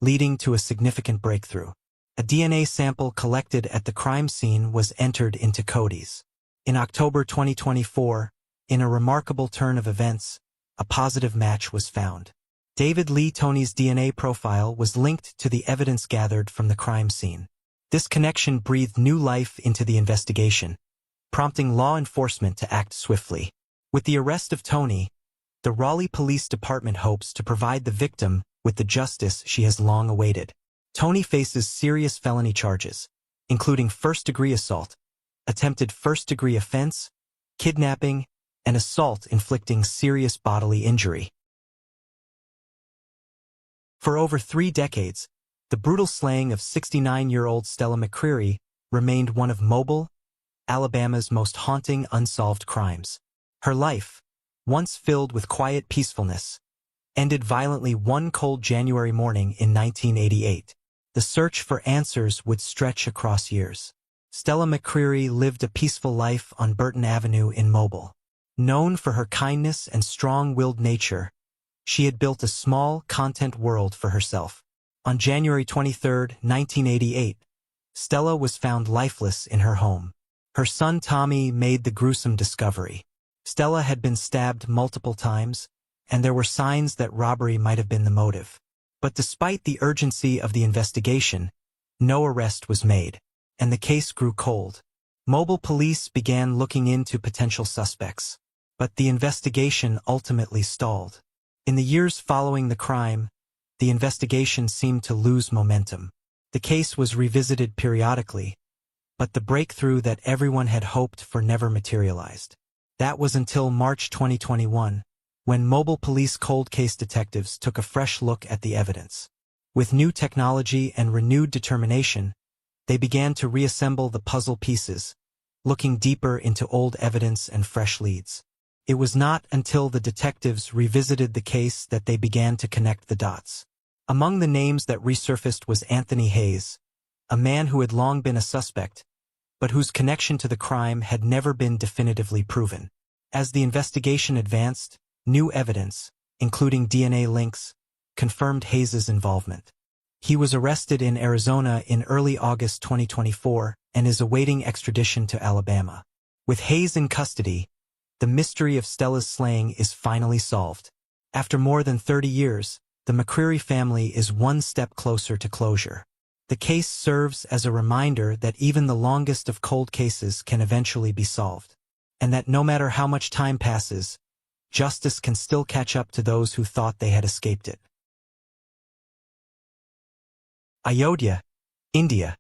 leading to a significant breakthrough. A DNA sample collected at the crime scene was entered into CODIS. In October 2024, in a remarkable turn of events, a positive match was found. David Lee Tony's DNA profile was linked to the evidence gathered from the crime scene. This connection breathed new life into the investigation, prompting law enforcement to act swiftly. With the arrest of Tony, the Raleigh Police Department hopes to provide the victim with the justice she has long awaited. Tony faces serious felony charges, including first-degree assault, attempted first-degree offense, kidnapping, and assault inflicting serious bodily injury. For over 3 decades, the brutal slaying of 69-year-old Stella McCreary remained one of Mobile, Alabama's most haunting unsolved crimes. Her life, once filled with quiet peacefulness, ended violently one cold January morning in 1988. The search for answers would stretch across years. Stella McCreary lived a peaceful life on Burton Avenue in Mobile. Known for her kindness and strong-willed nature, she had built a small, content world for herself. On January 23, 1988, Stella was found lifeless in her home. Her son Tommy made the gruesome discovery. Stella had been stabbed multiple times, and there were signs that robbery might have been the motive. But despite the urgency of the investigation, no arrest was made, and the case grew cold. Mobile police began looking into potential suspects, but the investigation ultimately stalled. In the years following the crime, the investigation seemed to lose momentum. The case was revisited periodically, but the breakthrough that everyone had hoped for never materialized. That was until March 2021, when mobile police cold case detectives took a fresh look at the evidence. With new technology and renewed determination, they began to reassemble the puzzle pieces, looking deeper into old evidence and fresh leads. It was not until the detectives revisited the case that they began to connect the dots. Among the names that resurfaced was Anthony Hayes, a man who had long been a suspect, but whose connection to the crime had never been definitively proven. As the investigation advanced, new evidence, including DNA links, confirmed Hayes's involvement. He was arrested in Arizona in early August 2024 and is awaiting extradition to Alabama. With Hayes in custody, the mystery of Stella's slaying is finally solved. After more than 30 years, the McCreary family is one step closer to closure. The case serves as a reminder that even the longest of cold cases can eventually be solved, and that no matter how much time passes, justice can still catch up to those who thought they had escaped it. Ayodhya, India.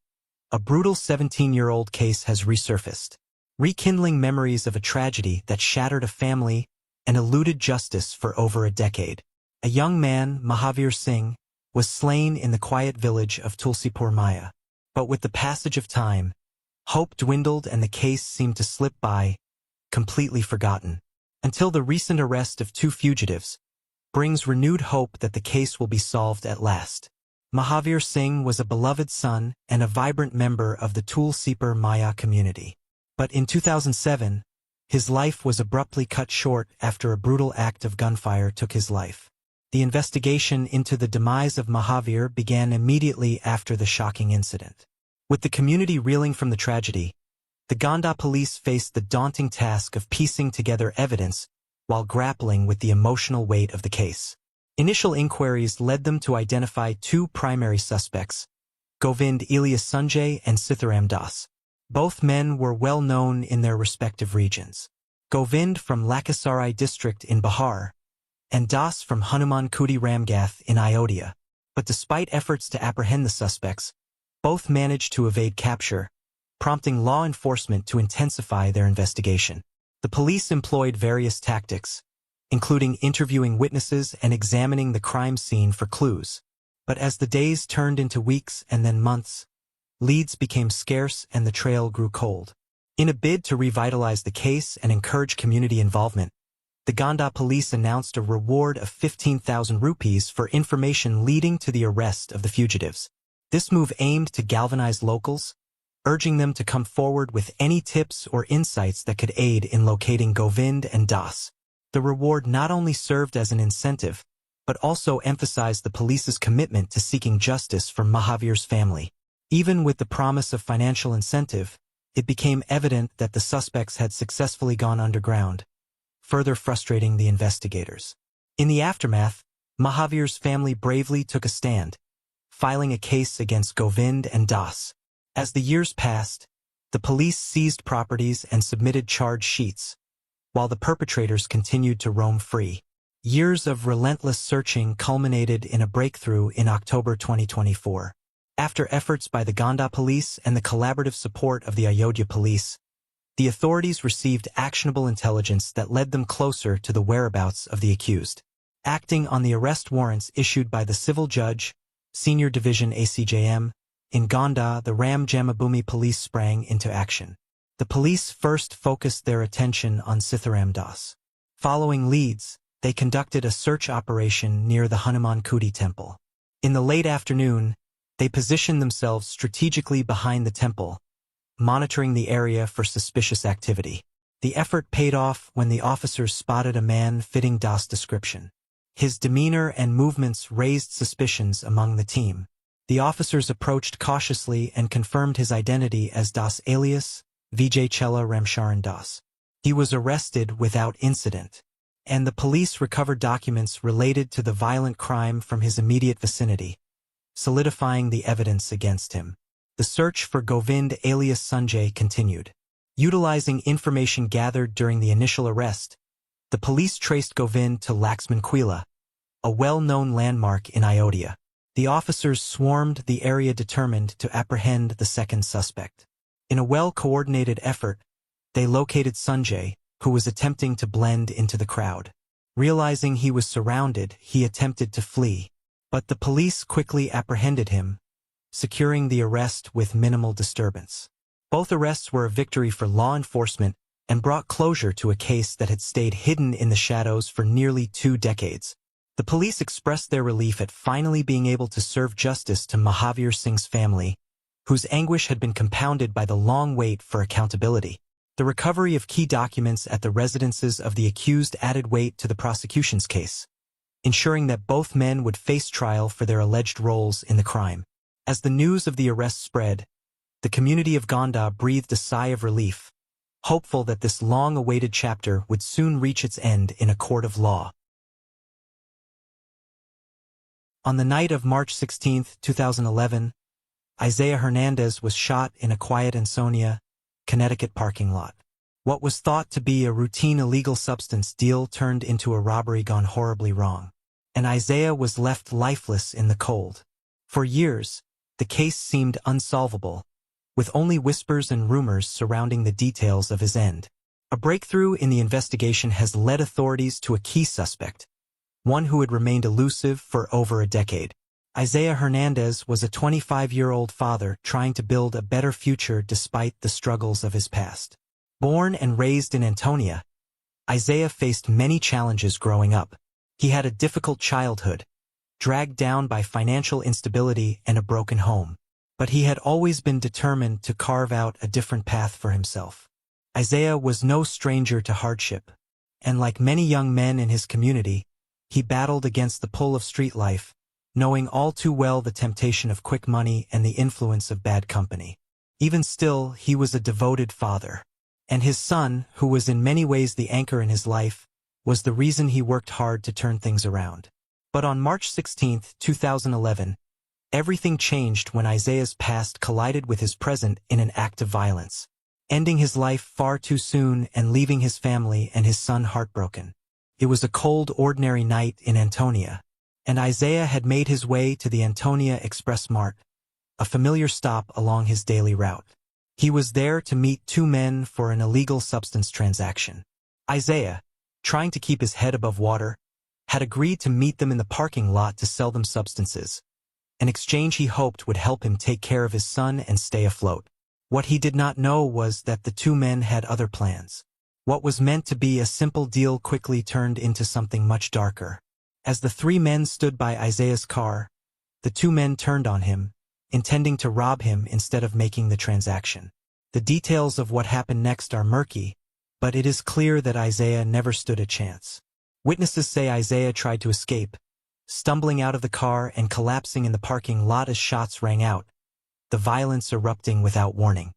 A brutal 17-year-old case has resurfaced, rekindling memories of a tragedy that shattered a family and eluded justice for over a decade. A young man, Mahavir Singh, was slain in the quiet village of Tulsipur Maya. But with the passage of time, hope dwindled and the case seemed to slip by, completely forgotten. Until the recent arrest of two fugitives brings renewed hope that the case will be solved at last. Mahavir Singh was a beloved son and a vibrant member of the Tulsipur Maya community. But in 2007, his life was abruptly cut short after a brutal act of gunfire took his life. The investigation into the demise of Mahavir began immediately after the shocking incident. With the community reeling from the tragedy, the Gonda police faced the daunting task of piecing together evidence while grappling with the emotional weight of the case. Initial inquiries led them to identify two primary suspects, Govind Elias Sanjay and Sitharam Das. Both men were well known in their respective regions. Govind from Lakhisarai district in Bihar, and Das from Hanuman Kudi Ramgath in Ayodhya. But despite efforts to apprehend the suspects, both managed to evade capture, prompting law enforcement to intensify their investigation. The police employed various tactics, including interviewing witnesses and examining the crime scene for clues. But as the days turned into weeks and then months, leads became scarce and the trail grew cold. In a bid to revitalize the case and encourage community involvement, the Gonda police announced a reward of 15,000 rupees for information leading to the arrest of the fugitives. This move aimed to galvanize locals, urging them to come forward with any tips or insights that could aid in locating Govind and Das. The reward not only served as an incentive, but also emphasized the police's commitment to seeking justice for Mahavir's family. Even with the promise of financial incentive, it became evident that the suspects had successfully gone underground, further frustrating the investigators. In the aftermath, Mahavir's family bravely took a stand, filing a case against Govind and Das. As the years passed, the police seized properties and submitted charge sheets, while the perpetrators continued to roam free. Years of relentless searching culminated in a breakthrough in October 2024. After efforts by the Gonda police and the collaborative support of the Ayodhya police, the authorities received actionable intelligence that led them closer to the whereabouts of the accused. Acting on the arrest warrants issued by the civil judge, Senior Division ACJM, in Gonda, the Ram Jamabhoomi police sprang into action. The police first focused their attention on Sitharam Das. Following leads, they conducted a search operation near the Hanuman Kudi temple. In the late afternoon, they positioned themselves strategically behind the temple, monitoring the area for suspicious activity. The effort paid off when the officers spotted a man fitting Das' description. His demeanor and movements raised suspicions among the team. The officers approached cautiously and confirmed his identity as Das alias Vijay Chella Ramcharan Das. He was arrested without incident, and the police recovered documents related to the violent crime from his immediate vicinity, solidifying the evidence against him. The search for Govind alias Sanjay continued. Utilizing information gathered during the initial arrest, the police traced Govind to Laxmanquila, a well-known landmark in Ayodhya. The officers swarmed the area determined to apprehend the second suspect. In a well-coordinated effort, they located Sanjay, who was attempting to blend into the crowd. Realizing he was surrounded, he attempted to flee, but the police quickly apprehended him, securing the arrest with minimal disturbance. Both arrests were a victory for law enforcement and brought closure to a case that had stayed hidden in the shadows for nearly 2 decades. The police expressed their relief at finally being able to serve justice to Mahavir Singh's family, whose anguish had been compounded by the long wait for accountability. The recovery of key documents at the residences of the accused added weight to the prosecution's case, ensuring that both men would face trial for their alleged roles in the crime. As the news of the arrest spread, the community of Gonda breathed a sigh of relief, hopeful that this long-awaited chapter would soon reach its end in a court of law. On the night of March 16, 2011, Isaiah Hernandez was shot in a quiet Ansonia, Connecticut parking lot. What was thought to be a routine illegal substance deal turned into a robbery gone horribly wrong, and Isaiah was left lifeless in the cold. For years, the case seemed unsolvable, with only whispers and rumors surrounding the details of his end. A breakthrough in the investigation has led authorities to a key suspect, one who had remained elusive for over a decade. Isaiah Hernandez was a 25-year-old father trying to build a better future despite the struggles of his past. Born and raised in Antonia, Isaiah faced many challenges growing up. He had a difficult childhood, dragged down by financial instability and a broken home. But he had always been determined to carve out a different path for himself. Isaiah was no stranger to hardship, and like many young men in his community, he battled against the pull of street life, knowing all too well the temptation of quick money and the influence of bad company. Even still, he was a devoted father, and his son, who was in many ways the anchor in his life, was the reason he worked hard to turn things around. But on March 16, 2011, everything changed when Isaiah's past collided with his present in an act of violence, ending his life far too soon and leaving his family and his son heartbroken. It was a cold, ordinary night in Antonia, and Isaiah had made his way to the Antonia Express Mart, a familiar stop along his daily route. He was there to meet 2 men for an illegal substance transaction. Isaiah, trying to keep his head above water, had agreed to meet them in the parking lot to sell them substances, an exchange he hoped would help him take care of his son and stay afloat. What he did not know was that the 2 men had other plans. What was meant to be a simple deal quickly turned into something much darker. As the 3 men stood by Isaiah's car, the 2 men turned on him, intending to rob him instead of making the transaction. The details of what happened next are murky, but it is clear that Isaiah never stood a chance. Witnesses say Isaiah tried to escape, stumbling out of the car and collapsing in the parking lot as shots rang out, the violence erupting without warning.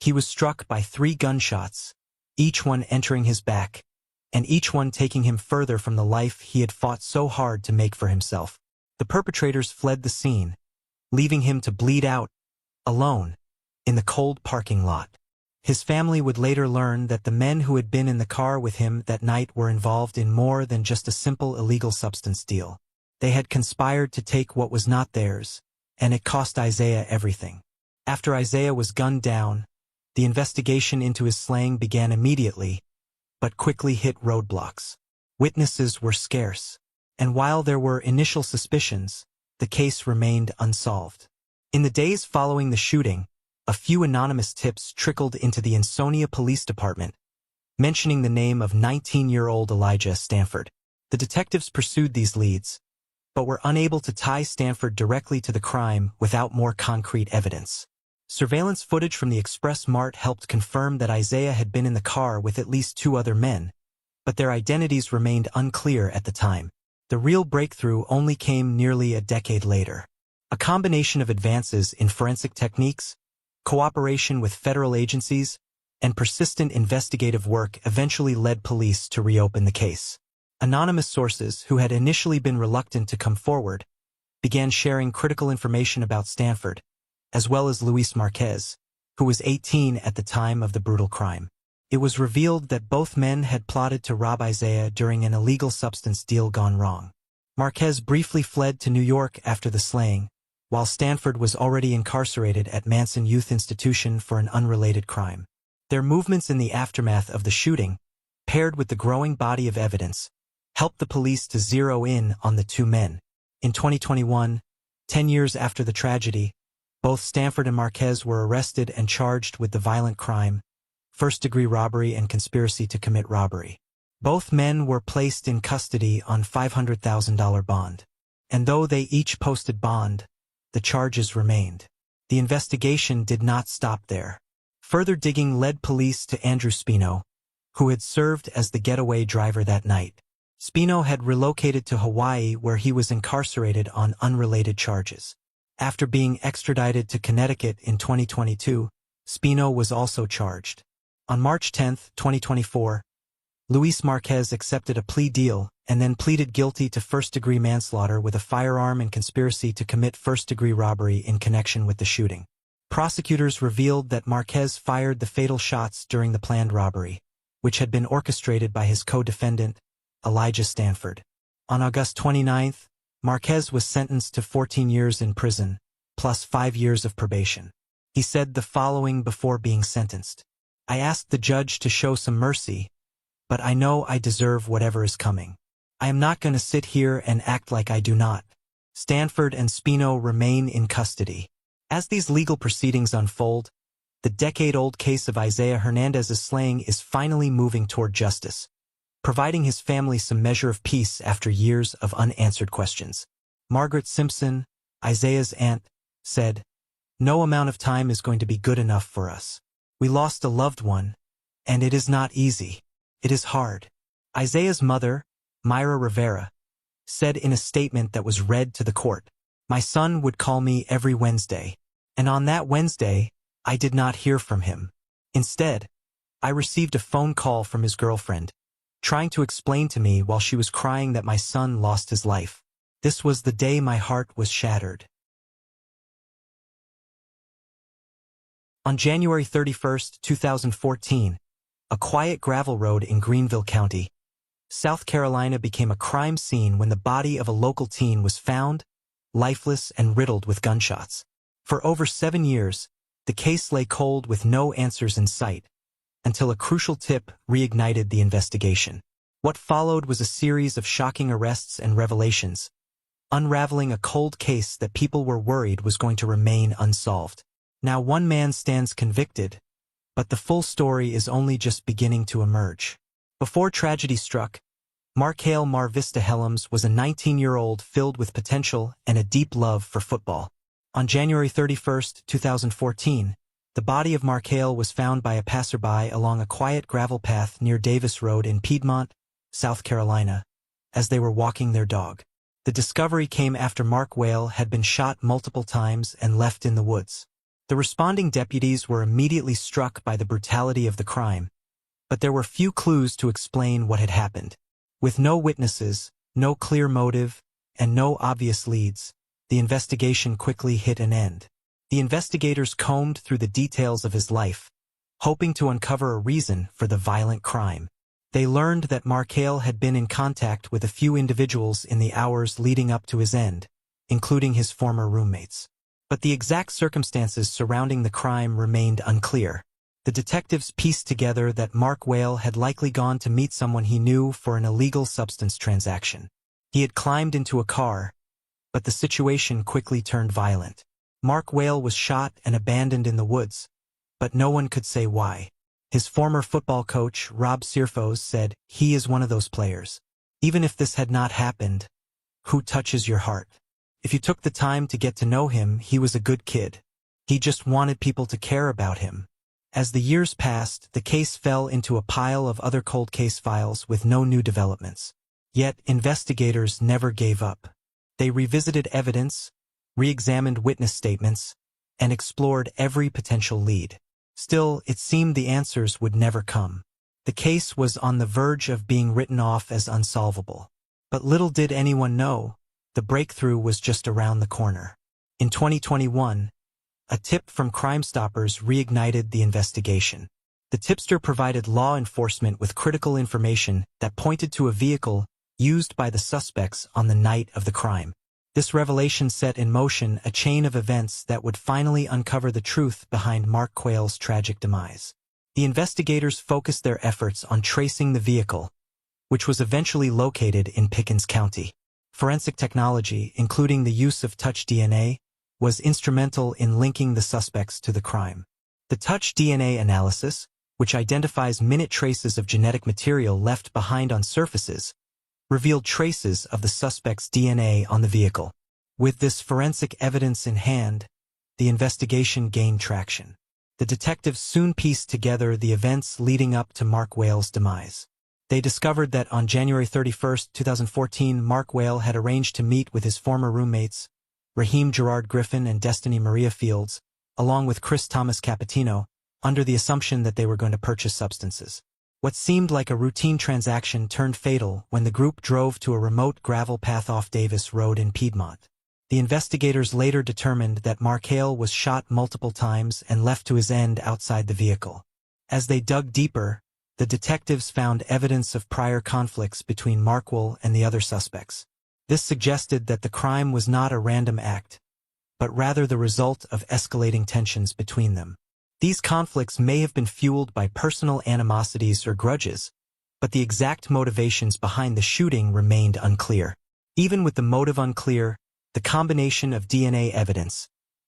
He was struck by 3 gunshots, each one entering his back, and each one taking him further from the life he had fought so hard to make for himself. The perpetrators fled the scene, leaving him to bleed out, alone, in the cold parking lot. His family would later learn that the men who had been in the car with him that night were involved in more than just a simple illegal substance deal. They had conspired to take what was not theirs, and it cost Isaiah everything. After Isaiah was gunned down, the investigation into his slaying began immediately, but quickly hit roadblocks. Witnesses were scarce, and while there were initial suspicions, the case remained unsolved. In the days following the shooting, a few anonymous tips trickled into the Ansonia Police Department, mentioning the name of 19-year-old Elijah Stanford. The detectives pursued these leads, but were unable to tie Stanford directly to the crime without more concrete evidence. Surveillance footage from the Express Mart helped confirm that Isaiah had been in the car with at least 2 other men, but their identities remained unclear at the time. The real breakthrough only came nearly a decade later. A combination of advances in forensic techniques, cooperation with federal agencies, and persistent investigative work eventually led police to reopen the case. Anonymous sources, who had initially been reluctant to come forward, began sharing critical information about Stanford, as well as Luis Marquez, who was 18 at the time of the brutal crime. It was revealed that both men had plotted to rob Isaiah during an illegal substance deal gone wrong. Marquez briefly fled to New York after the slaying, while Stanford was already incarcerated at Manson Youth Institution for an unrelated crime. Their movements in the aftermath of the shooting, paired with the growing body of evidence, helped the police to zero in on the two men. In 2021, 10 years after the tragedy, both Stanford and Marquez were arrested and charged with the violent crime, first-degree robbery and conspiracy to commit robbery. Both men were placed in custody on $500,000 bond. And though they each posted bond, the charges remained. The investigation did not stop there. Further digging led police to Andrew Spino, who had served as the getaway driver that night. Spino had relocated to Hawaii, where he was incarcerated on unrelated charges. After being extradited to Connecticut in 2022, Spino was also charged. On March 10, 2024, Luis Marquez accepted a plea deal and then pleaded guilty to first-degree manslaughter with a firearm and conspiracy to commit first-degree robbery in connection with the shooting. Prosecutors revealed that Marquez fired the fatal shots during the planned robbery, which had been orchestrated by his co-defendant, Elijah Stanford. On August 29, Marquez was sentenced to 14 years in prison, plus 5 years of probation. He said the following before being sentenced: "I asked the judge to show some mercy, but I know I deserve whatever is coming. I am not going to sit here and act like I do not." Stanford and Spino remain in custody. As these legal proceedings unfold, the decade-old case of Isaiah Hernandez's slaying is finally moving toward justice, providing his family some measure of peace after years of unanswered questions. Margaret Simpson, Isaiah's aunt, said, "No amount of time is going to be good enough for us. We lost a loved one, and it is not easy. It is hard." Isaiah's mother, Myra Rivera, said in a statement that was read to the court, "My son would call me every Wednesday, and on that Wednesday, I did not hear from him. Instead, I received a phone call from his girlfriend, trying to explain to me while she was crying that my son lost his life. This was the day my heart was shattered." On January 31, 2014, a quiet gravel road in Greenville County, South Carolina became a crime scene when the body of a local teen was found, lifeless and riddled with gunshots. For over 7 years, the case lay cold with no answers in sight, until a crucial tip reignited the investigation. What followed was a series of shocking arrests and revelations, unraveling a cold case that people were worried was going to remain unsolved. Now one man stands convicted, but the full story is only just beginning to emerge. Before tragedy struck, Markale Marvista Helms was a 19-year-old filled with potential and a deep love for football. On January 31, 2014, the body of Markale was found by a passerby along a quiet gravel path near Davis Road in Piedmont, South Carolina, as they were walking their dog. The discovery came after Mark Whale had been shot multiple times and left in the woods. The responding deputies were immediately struck by the brutality of the crime, but there were few clues to explain what had happened. With no witnesses, no clear motive, and no obvious leads, the investigation quickly hit an end. The investigators combed through the details of his life, hoping to uncover a reason for the violent crime. They learned that Markale had been in contact with a few individuals in the hours leading up to his end, including his former roommates. But the exact circumstances surrounding the crime remained unclear. The detectives pieced together that Mark Whale had likely gone to meet someone he knew for an illegal substance transaction. He had climbed into a car, but the situation quickly turned violent. Mark Whale was shot and abandoned in the woods, but no one could say why. His former football coach, Rob Sirfos, said, "He is one of those players. Even if this had not happened, who touches your heart? If you took the time to get to know him, he was a good kid. He just wanted people to care about him." As the years passed, the case fell into a pile of other cold case files with no new developments. Yet investigators never gave up. They revisited evidence, re-examined witness statements, and explored every potential lead. Still, it seemed the answers would never come. The case was on the verge of being written off as unsolvable. But little did anyone know, the breakthrough was just around the corner. In 2021, a tip from Crime Stoppers reignited the investigation. The tipster provided law enforcement with critical information that pointed to a vehicle used by the suspects on the night of the crime. This revelation set in motion a chain of events that would finally uncover the truth behind Mark Quayle's tragic demise. The investigators focused their efforts on tracing the vehicle, which was eventually located in Pickens County. Forensic technology, including the use of touch DNA, was instrumental in linking the suspects to the crime. The touch DNA analysis, which identifies minute traces of genetic material left behind on surfaces, revealed traces of the suspect's DNA on the vehicle. With this forensic evidence in hand, the investigation gained traction. The detectives soon pieced together the events leading up to Mark Quayle's demise. They discovered that on January 31, 2014, Mark Quayle had arranged to meet with his former roommates, Raheem Gerard Griffin and Destiny Maria Fields, along with Chris Thomas Capitino, under the assumption that they were going to purchase substances. What seemed like a routine transaction turned fatal when the group drove to a remote gravel path off Davis Road in Piedmont. The investigators later determined that Mark Quayle was shot multiple times and left to his end outside the vehicle. As they dug deeper, the detectives found evidence of prior conflicts between Mark Quayle and the other suspects. This suggested that the crime was not a random act, but rather the result of escalating tensions between them. These conflicts may have been fueled by personal animosities or grudges, but the exact motivations behind the shooting remained unclear. Even with the motive unclear, the combination of DNA evidence,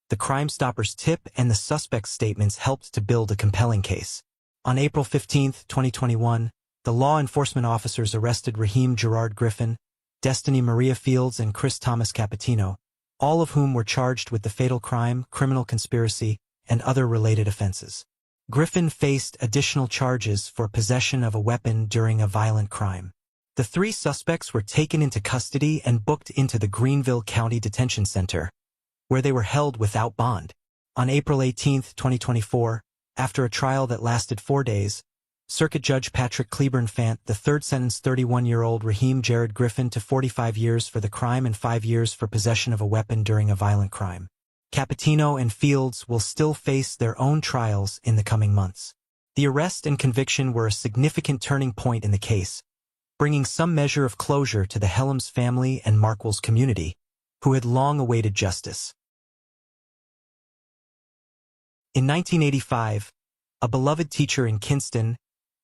the Crime Stoppers tip, and the suspect's statements helped to build a compelling case. On April 15, 2021, the law enforcement officers arrested Raheem Gerard Griffin, Destiny Maria Fields, and Chris Thomas Capitino, all of whom were charged with the fatal crime, criminal conspiracy, and other related offenses. Griffin faced additional charges for possession of a weapon during a violent crime. The three suspects were taken into custody and booked into the Greenville County Detention Center, where they were held without bond. On April 18, 2024, after a trial that lasted 4 days, Circuit Judge Patrick Cleburne Fant III sentenced 31-year-old Raheem Gerard Griffin to 45 years for the crime and 5 years for possession of a weapon during a violent crime. Capitino and Fields will still face their own trials in the coming months. The arrest and conviction were a significant turning point in the case, bringing some measure of closure to the Helms family and Mark Quayle's community, who had long awaited justice. In 1985, a beloved teacher in Kinston,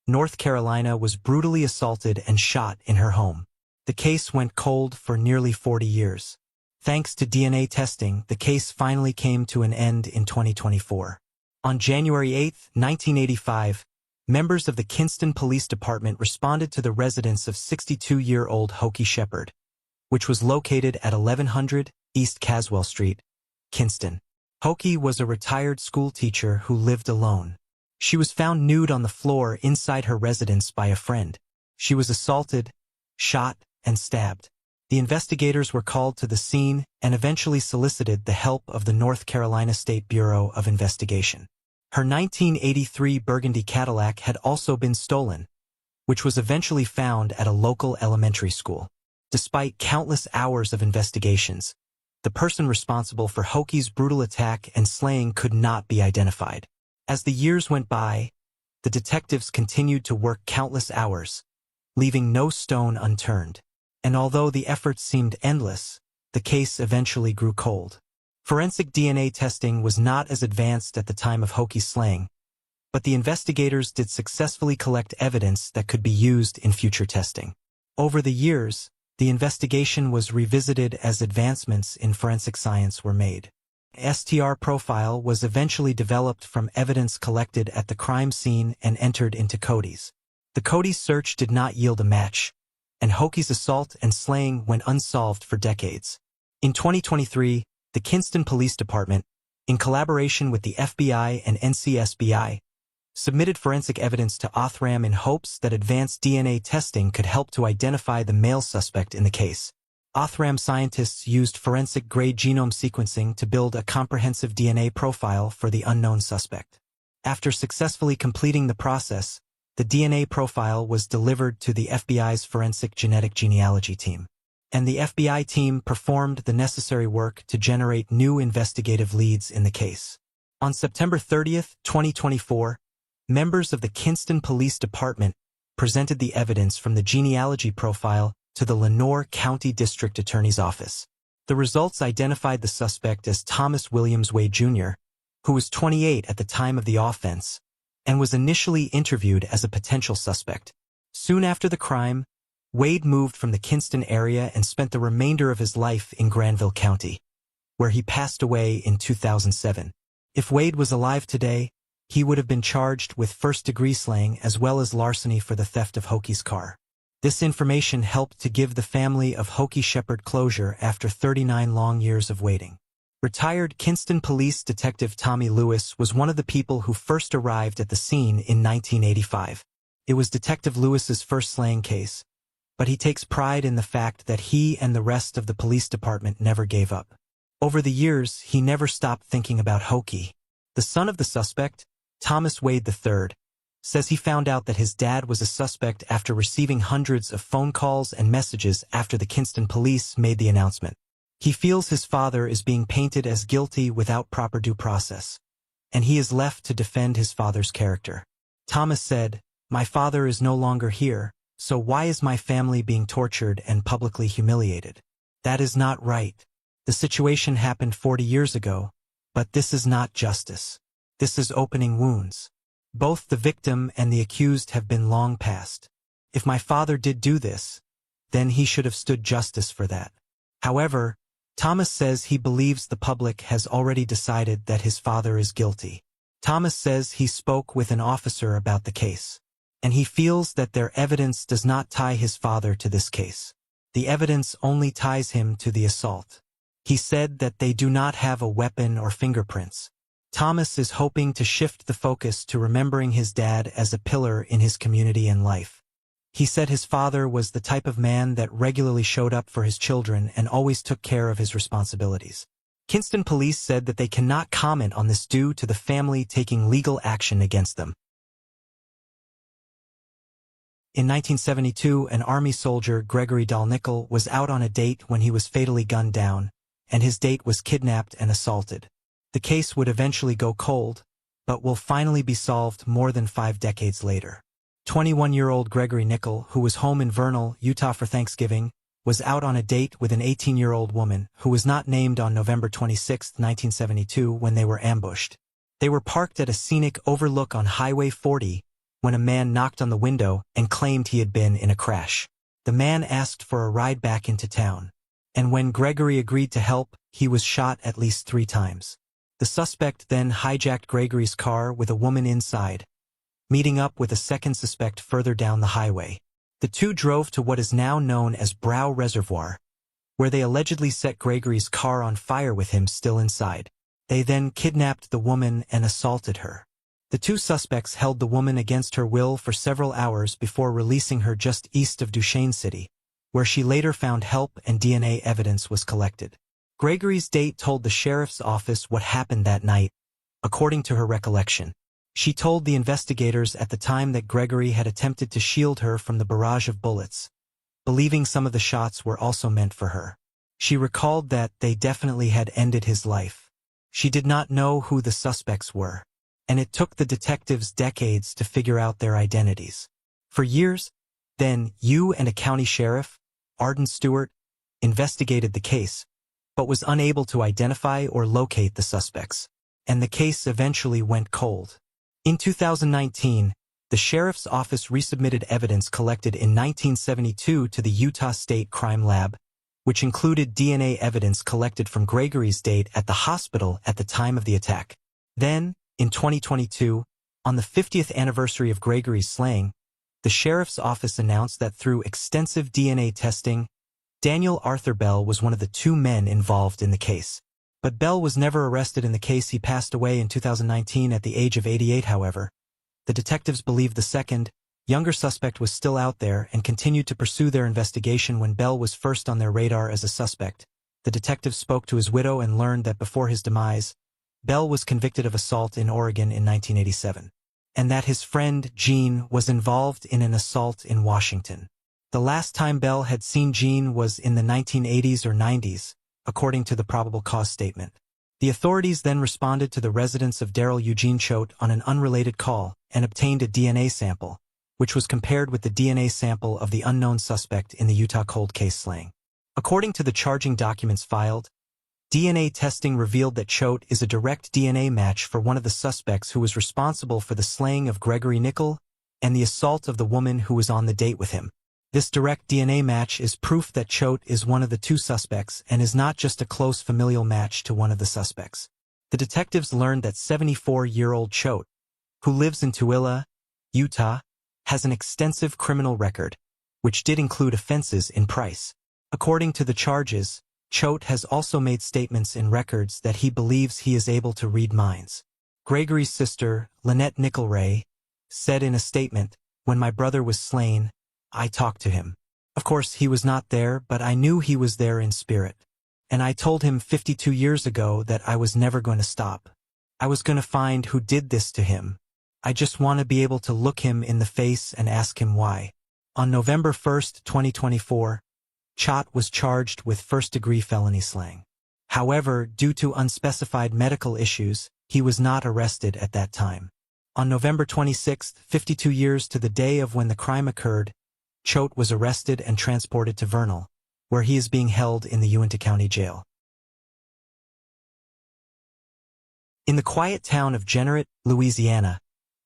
North Carolina, was brutally assaulted and shot in her home. The case went cold for nearly 40 years. Thanks to DNA testing, the case finally came to an end in 2024. On January 8, 1985, members of the Kinston Police Department responded to the residence of 62-year-old Hokie Shepard, which was located at 1100 East Caswell Street, Kinston. Hokie was a retired school teacher who lived alone. She was found nude on the floor inside her residence by a friend. She was assaulted, shot, and stabbed. The investigators were called to the scene and eventually solicited the help of the North Carolina State Bureau of Investigation. Her 1983 Burgundy Cadillac had also been stolen, which was eventually found at a local elementary school. Despite countless hours of investigations, the person responsible for Hokie's brutal attack and slaying could not be identified. As the years went by, the detectives continued to work countless hours, leaving no stone unturned. And although the efforts seemed endless, the case eventually grew cold. Forensic DNA testing was not as advanced at the time of Hokie's slaying, but the investigators did successfully collect evidence that could be used in future testing. Over the years, the investigation was revisited as advancements in forensic science were made. STR profile was eventually developed from evidence collected at the crime scene and entered into Cody's. The Cody's search did not yield a match, and Hokie's assault and slaying went unsolved for decades. In 2023, the Kinston Police Department, in collaboration with the FBI and NCSBI, submitted forensic evidence to Othram in hopes that advanced DNA testing could help to identify the male suspect in the case. Othram scientists used forensic-grade genome sequencing to build a comprehensive DNA profile for the unknown suspect. After successfully completing the process, The DNA profile was delivered to the FBI's forensic genetic genealogy team, and the FBI team performed the necessary work to generate new investigative leads in the case. On September 30, 2024, members of the Kinston Police Department presented the evidence from the genealogy profile to the Lenoir County District Attorney's Office. The results identified the suspect as Thomas Williams Wade Jr., who was 28 at the time of the offense, and was initially interviewed as a potential suspect. Soon after the crime, Wade moved from the Kinston area and spent the remainder of his life in Granville County, where he passed away in 2007. If Wade was alive today, he would have been charged with first-degree slaying as well as larceny for the theft of Hoki's car. This information helped to give the family of Hokie Shepherd closure after 39 long years of waiting. Retired Kinston Police Detective Tommy Lewis was one of the people who first arrived at the scene in 1985. It was Detective Lewis's first slaying case, but he takes pride in the fact that he and the rest of the police department never gave up. Over the years, he never stopped thinking about Hokie. The son of the suspect, Thomas Wade III, says he found out that his dad was a suspect after receiving hundreds of phone calls and messages after the Kinston police made the announcement. He feels his father is being painted as guilty without proper due process, and he is left to defend his father's character. Thomas said, "My father is no longer here, so why is my family being tortured and publicly humiliated? That is not right. The situation happened 40 years ago, but this is not justice. This is opening wounds. Both the victim and the accused have been long past. If my father did do this, then he should have stood justice for that." However, Thomas says he believes the public has already decided that his father is guilty. Thomas says he spoke with an officer about the case, and he feels that their evidence does not tie his father to this case. The evidence only ties him to the assault. He said that they do not have a weapon or fingerprints. Thomas is hoping to shift the focus to remembering his dad as a pillar in his community and life. He said his father was the type of man that regularly showed up for his children and always took care of his responsibilities. Kinston police said that they cannot comment on this due to the family taking legal action against them. In 1972, an Army soldier, Gregory Dalnickel, was out on a date when he was fatally gunned down, and his date was kidnapped and assaulted. The case would eventually go cold, but will finally be solved more than 5 decades later. 21-year-old Gregory Nickel, who was home in Vernal, Utah for Thanksgiving, was out on a date with an 18-year-old woman who was not named on November 26, 1972, when they were ambushed. They were parked at a scenic overlook on Highway 40 when a man knocked on the window and claimed he had been in a crash. The man asked for a ride back into town, and when Gregory agreed to help, he was shot at least 3 times. The suspect then hijacked Gregory's car with a woman inside, meeting up with a second suspect further down the highway. The two drove to what is now known as Brow Reservoir, where they allegedly set Gregory's car on fire with him still inside. They then kidnapped the woman and assaulted her. The 2 suspects held the woman against her will for several hours before releasing her just east of Duchesne City, where she later found help and DNA evidence was collected. Gregory's date told the sheriff's office what happened that night, according to her recollection. She told the investigators at the time that Gregory had attempted to shield her from the barrage of bullets, believing some of the shots were also meant for her. She recalled that they definitely had ended his life. She did not know who the suspects were, and it took the detectives decades to figure out their identities. For years, then, you and a county sheriff, Arden Stewart, investigated the case, but was unable to identify or locate the suspects, and the case eventually went cold. In 2019, the sheriff's office resubmitted evidence collected in 1972 to the Utah State Crime Lab, which included DNA evidence collected from Gregory's date at the hospital at the time of the attack. Then, in 2022, on the 50th anniversary of Gregory's slaying, the sheriff's office announced that through extensive DNA testing, Daniel Arthur Bell was one of the 2 men involved in the case. But Bell was never arrested in the case. He passed away in 2019 at the age of 88, however. The detectives believed the second, younger suspect was still out there and continued to pursue their investigation when Bell was first on their radar as a suspect. The detectives spoke to his widow and learned that before his demise, Bell was convicted of assault in Oregon in 1987. and that his friend, Jean, was involved in an assault in Washington. The last time Bell had seen Jean was in the 1980s or 90s, according to the probable cause statement. The authorities then responded to the residence of Darrell Eugene Choate on an unrelated call and obtained a DNA sample, which was compared with the DNA sample of the unknown suspect in the Utah cold case slaying. According to the charging documents filed, DNA testing revealed that Choate is a direct DNA match for one of the suspects who was responsible for the slaying of Gregory Nickel and the assault of the woman who was on the date with him. This direct DNA match is proof that Choate is one of the two suspects and is not just a close familial match to one of the suspects. The detectives learned that 74-year-old Choate, who lives in Tooele, Utah, has an extensive criminal record, which did include offenses in Price. According to the charges, Choate has also made statements in records that he believes he is able to read minds. Gregory's sister, Lynette Nickelray, said in a statement, "When my brother was slain, I talked to him. Of course, he was not there, but I knew he was there in spirit. And I told him 52 years ago that I was never going to stop. I was going to find who did this to him. I just want to be able to look him in the face and ask him why." On November 1, 2024, Choate was charged with first-degree felony slaying. However, due to unspecified medical issues, he was not arrested at that time. On November 26, 52 years to the day of when the crime occurred, Choate was arrested and transported to Vernal, where he is being held in the Uintah County Jail. In the quiet town of Jeanerette, Louisiana,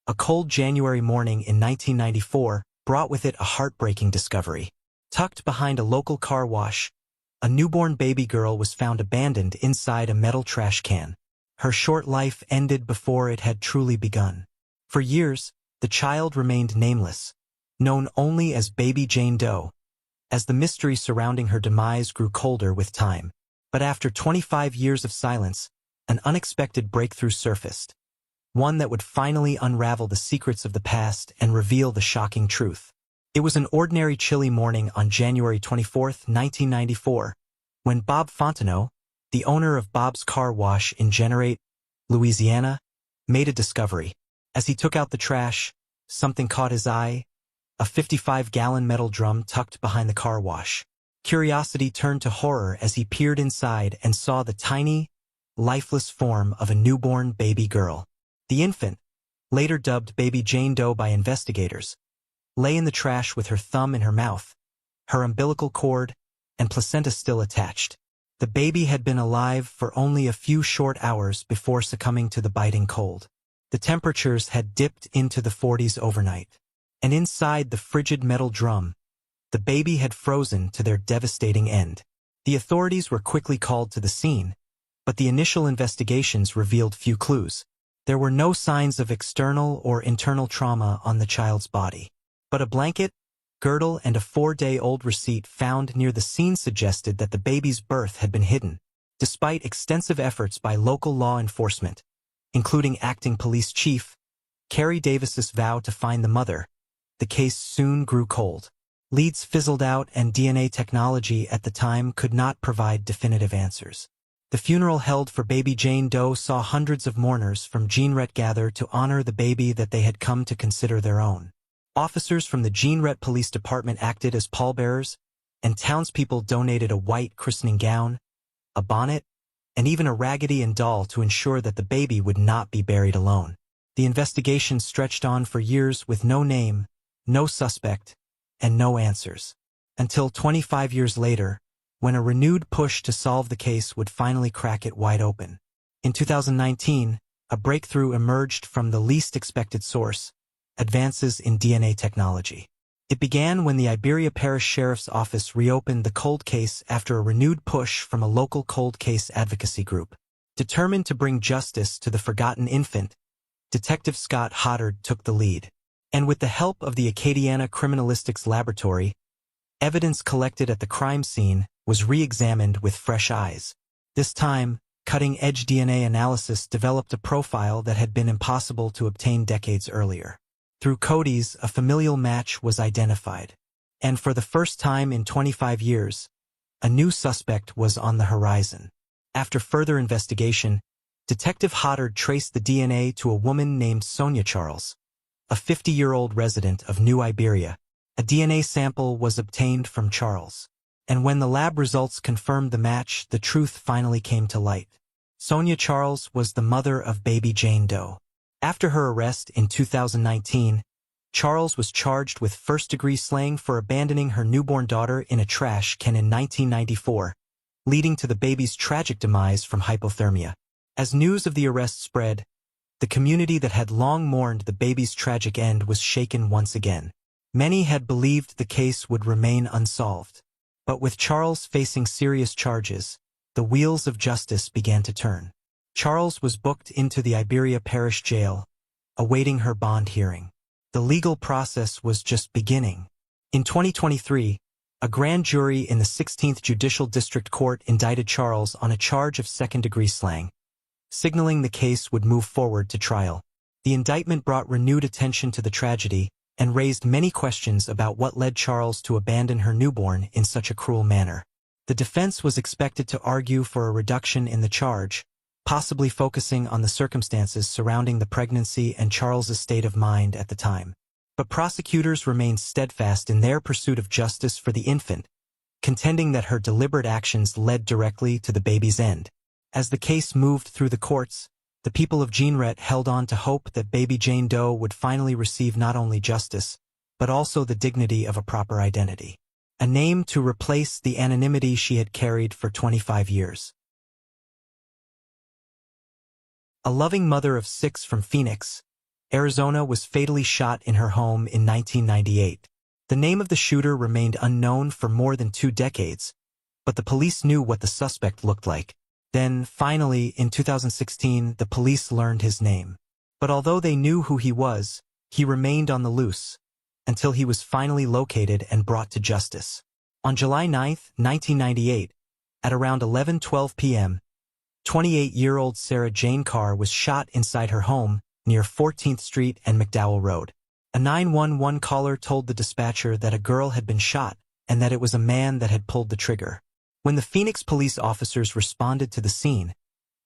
a cold January morning in 1994 brought with it a heartbreaking discovery. Tucked behind a local car wash, a newborn baby girl was found abandoned inside a metal trash can. Her short life ended before it had truly begun. For years, the child remained nameless, known only as Baby Jane Doe, as the mystery surrounding her demise grew colder with time. But after 25 years of silence, an unexpected breakthrough surfaced, one that would finally unravel the secrets of the past and reveal the shocking truth. It was an ordinary chilly morning on January 24, 1994, when Bob Fontenot, the owner of Bob's Car Wash in Jeanerette, Louisiana, made a discovery. As he took out the trash, something caught his eye: a 55-gallon metal drum tucked behind the car wash. Curiosity turned to horror as he peered inside and saw the tiny, lifeless form of a newborn baby girl. The infant, later dubbed Baby Jane Doe by investigators, lay in the trash with her thumb in her mouth, her umbilical cord and placenta still attached. The baby had been alive for only a few short hours before succumbing to the biting cold. The temperatures had dipped into the 40s overnight, and inside the frigid metal drum, the baby had frozen to their devastating end. The authorities were quickly called to the scene, but the initial investigations revealed few clues. There were no signs of external or internal trauma on the child's body, but a blanket, girdle, and a 4-day-old receipt found near the scene suggested that the baby's birth had been hidden. Despite extensive efforts by local law enforcement, including acting police chief Carrie Davis's vow to find the mother, the case soon grew cold. Leads fizzled out and DNA technology at the time could not provide definitive answers. The funeral held for Baby Jane Doe saw hundreds of mourners from Jeanerette gather to honor the baby that they had come to consider their own. Officers from the Jeanerette Police Department acted as pallbearers, and townspeople donated a white christening gown, a bonnet, and even a Raggedy Ann doll to ensure that the baby would not be buried alone. The investigation stretched on for years with no name, no suspect, and no answers, until 25 years later, when a renewed push to solve the case would finally crack it wide open. In 2019, a breakthrough emerged from the least expected source: advances in DNA technology. It began when the Iberia Parish Sheriff's Office reopened the cold case after a renewed push from a local cold case advocacy group. Determined to bring justice to the forgotten infant, Detective Scott Hoddard took the lead. And with the help of the Acadiana Criminalistics Laboratory, evidence collected at the crime scene was re-examined with fresh eyes. This time, cutting-edge DNA analysis developed a profile that had been impossible to obtain decades earlier. Through Cody's, a familial match was identified. And for the first time in 25 years, a new suspect was on the horizon. After further investigation, Detective Hoddard traced the DNA to a woman named Sonia Charles, a 50-year-old resident of New Iberia. A DNA sample was obtained from Charles. And when the lab results confirmed the match, the truth finally came to light. Sonia Charles was the mother of baby Jane Doe. After her arrest in 2019, Charles was charged with first-degree slaying for abandoning her newborn daughter in a trash can in 1994, leading to the baby's tragic demise from hypothermia. As news of the arrest spread, the community that had long mourned the baby's tragic end was shaken once again. Many had believed the case would remain unsolved. But with Charles facing serious charges, the wheels of justice began to turn. Charles was booked into the Iberia Parish Jail, awaiting her bond hearing. The legal process was just beginning. In 2023, a grand jury in the 16th Judicial District Court indicted Charles on a charge of second-degree slaying, signaling the case would move forward to trial. The indictment brought renewed attention to the tragedy and raised many questions about what led Charles to abandon her newborn in such a cruel manner. The defense was expected to argue for a reduction in the charge, possibly focusing on the circumstances surrounding the pregnancy and Charles's state of mind at the time. But prosecutors remained steadfast in their pursuit of justice for the infant, contending that her deliberate actions led directly to the baby's end. As the case moved through the courts, the people of Jeanret held on to hope that baby Jane Doe would finally receive not only justice, but also the dignity of a proper identity. A name to replace the anonymity she had carried for 25 years. A loving mother of 6 from Phoenix, Arizona was fatally shot in her home in 1998. The name of the shooter remained unknown for more than 2 decades, but the police knew what the suspect looked like. Then, finally, in 2016, the police learned his name. But although they knew who he was, he remained on the loose, until he was finally located and brought to justice. On July 9, 1998, at around 11:12 p.m., 28-year-old Sarah Jane Carr was shot inside her home near 14th Street and McDowell Road. A 911 caller told the dispatcher that a girl had been shot and that it was a man that had pulled the trigger. When the Phoenix police officers responded to the scene,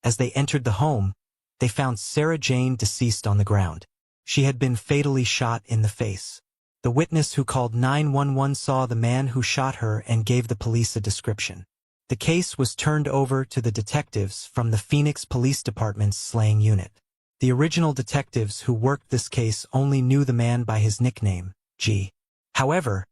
as they entered the home, they found Sarah Jane deceased on the ground. She had been fatally shot in the face. The witness who called 911 saw the man who shot her and gave the police a description. The case was turned over to the detectives from the Phoenix Police Department's slaying unit. The original detectives who worked this case only knew the man by his nickname, G. However,